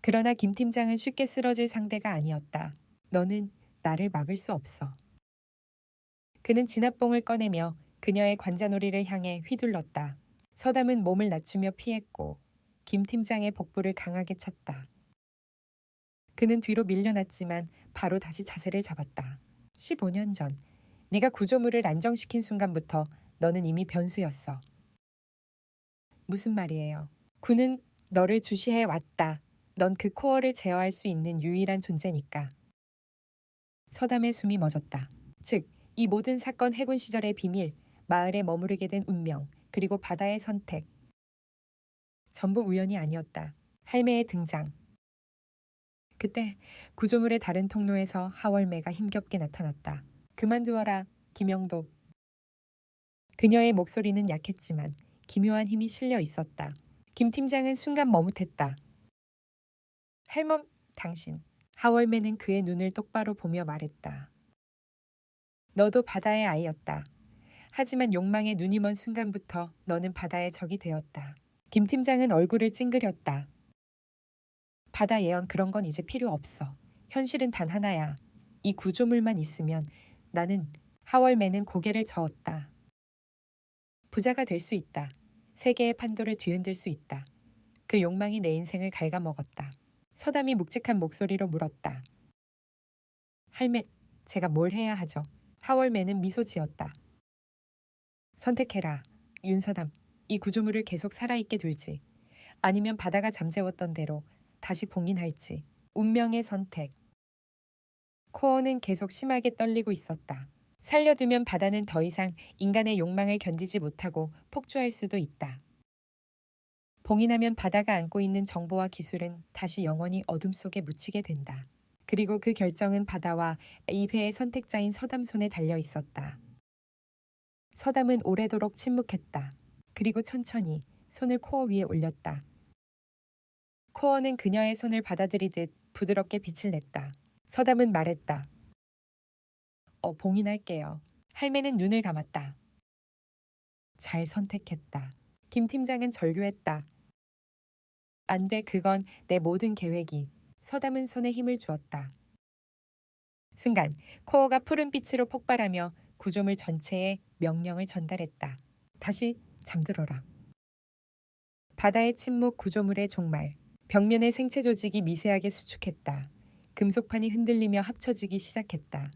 Speaker 1: 그러나 김 팀장은 쉽게 쓰러질 상대가 아니었다. 너는 나를 막을 수 없어. 그는 진압봉을 꺼내며 그녀의 관자놀이를 향해 휘둘렀다. 서담은 몸을 낮추며 피했고 김 팀장의 복부를 강하게 찼다. 그는 뒤로 밀려났지만 바로 다시 자세를 잡았다. 15년 전 네가 구조물을 안정시킨 순간부터 너는 이미 변수였어. 무슨 말이에요? 군은 너를 주시해 왔다. 넌 그 코어를 제어할 수 있는 유일한 존재니까. 서담의 숨이 멎었다. 즉, 이 모든 사건 해군 시절의 비밀, 마을에 머무르게 된 운명, 그리고 바다의 선택. 전부 우연이 아니었다. 할매의 등장. 그때 구조물의 다른 통로에서 하월매가 힘겹게 나타났다. 그만두어라, 김영도. 그녀의 목소리는 약했지만 기묘한 힘이 실려 있었다. 김 팀장은 순간 머뭇했다. 할멈, 당신. 하월매는 그의 눈을 똑바로 보며 말했다. 너도 바다의 아이였다. 하지만 욕망에 눈이 먼 순간부터 너는 바다의 적이 되었다. 김 팀장은 얼굴을 찡그렸다. 바다 예언 그런 건 이제 필요 없어. 현실은 단 하나야. 이 구조물만 있으면 나는 하월매는 고개를 저었다. 부자가 될 수 있다. 세계의 판도를 뒤흔들 수 있다. 그 욕망이 내 인생을 갉아먹었다. 서담이 묵직한 목소리로 물었다. 할매, 제가 뭘 해야 하죠? 하월매는 미소 지었다. 선택해라. 윤서담, 이 구조물을 계속 살아있게 둘지 아니면 바다가 잠재웠던 대로 다시 봉인할지. 운명의 선택. 코어는 계속 심하게 떨리고 있었다. 살려두면 바다는 더 이상 인간의 욕망을 견디지 못하고 폭주할 수도 있다. 봉인하면 바다가 안고 있는 정보와 기술은 다시 영원히 어둠 속에 묻히게 된다. 그리고 그 결정은 바다와 이회의 선택자인 서담 손에 달려 있었다. 서담은 오래도록 침묵했다. 그리고 천천히 손을 코어 위에 올렸다. 코어는 그녀의 손을 받아들이듯 부드럽게 빛을 냈다. 서담은 말했다. 봉인할게요. 할매는 눈을 감았다. 잘 선택했다. 김 팀장은 절규했다. 안 돼, 그건 내 모든 계획이. 서담은 손에 힘을 주었다. 순간 코어가 푸른 빛으로 폭발하며 구조물 전체에 명령을 전달했다. 다시 잠들어라. 바다의 침묵, 구조물의 종말. 벽면의 생체 조직이 미세하게 수축했다. 금속판이 흔들리며 합쳐지기 시작했다.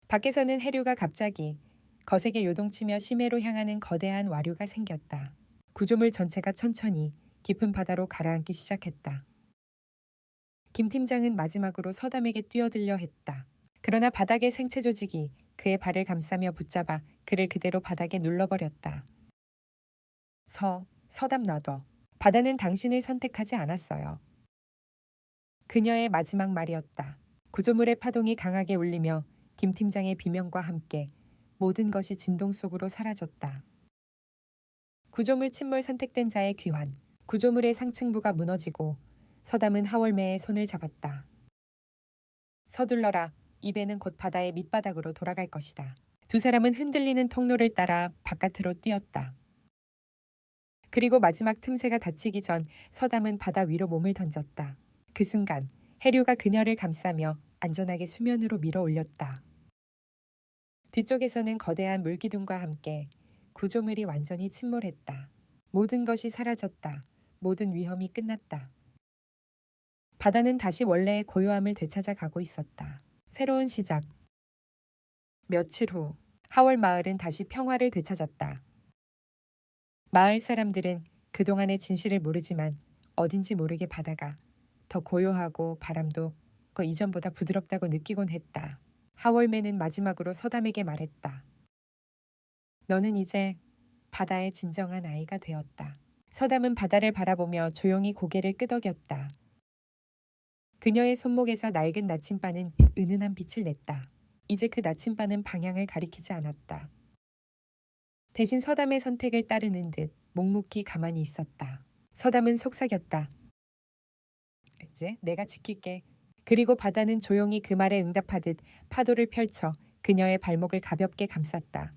Speaker 1: 밖에서는 해류가 갑자기 거세게 요동치며 심해로 향하는 거대한 와류가 생겼다. 구조물 전체가 천천히 깊은 바다로 가라앉기 시작했다. 김 팀장은 마지막으로 서담에게 뛰어들려 했다. 그러나 바닥의 생체 조직이 그의 발을 감싸며 붙잡아 그를 그대로 바닥에 눌러버렸다. 서담 놔둬. 바다는 당신을 선택하지 않았어요. 그녀의 마지막 말이었다. 구조물의 파동이 강하게 울리며 김 팀장의 비명과 함께 모든 것이 진동 속으로 사라졌다. 구조물 침몰 선택된 자의 귀환. 구조물의 상층부가 무너지고 서담은 하월매의 손을 잡았다. 서둘러라. 이 배는 곧 바다의 밑바닥으로 돌아갈 것이다. 두 사람은 흔들리는 통로를 따라 바깥으로 뛰었다. 그리고 마지막 틈새가 닫히기 전 서담은 바다 위로 몸을 던졌다. 그 순간 해류가 그녀를 감싸며 안전하게 수면으로 밀어 올렸다. 뒤쪽에서는 거대한 물기둥과 함께 구조물이 완전히 침몰했다. 모든 것이 사라졌다. 모든 위험이 끝났다. 바다는 다시 원래의 고요함을 되찾아 가고 있었다. 새로운 시작. 며칠 후 하월 마을은 다시 평화를 되찾았다. 마을 사람들은 그동안의 진실을 모르지만 어딘지 모르게 바다가 더 고요하고 바람도 그 이전보다 부드럽다고 느끼곤 했다. 하월매는 마지막으로 서담에게 말했다. 너는 이제 바다의 진정한 아이가 되었다. 서담은 바다를 바라보며 조용히 고개를 끄덕였다. 그녀의 손목에서 낡은 나침반은 은은한 빛을 냈다. 이제 그 나침반은 방향을 가리키지 않았다. 대신 서담의 선택을 따르는 듯 묵묵히 가만히 있었다. 서담은 속삭였다. 이제 내가 지킬게. 그리고 바다는 조용히 그 말에 응답하듯 파도를 펼쳐 그녀의 발목을 가볍게 감쌌다.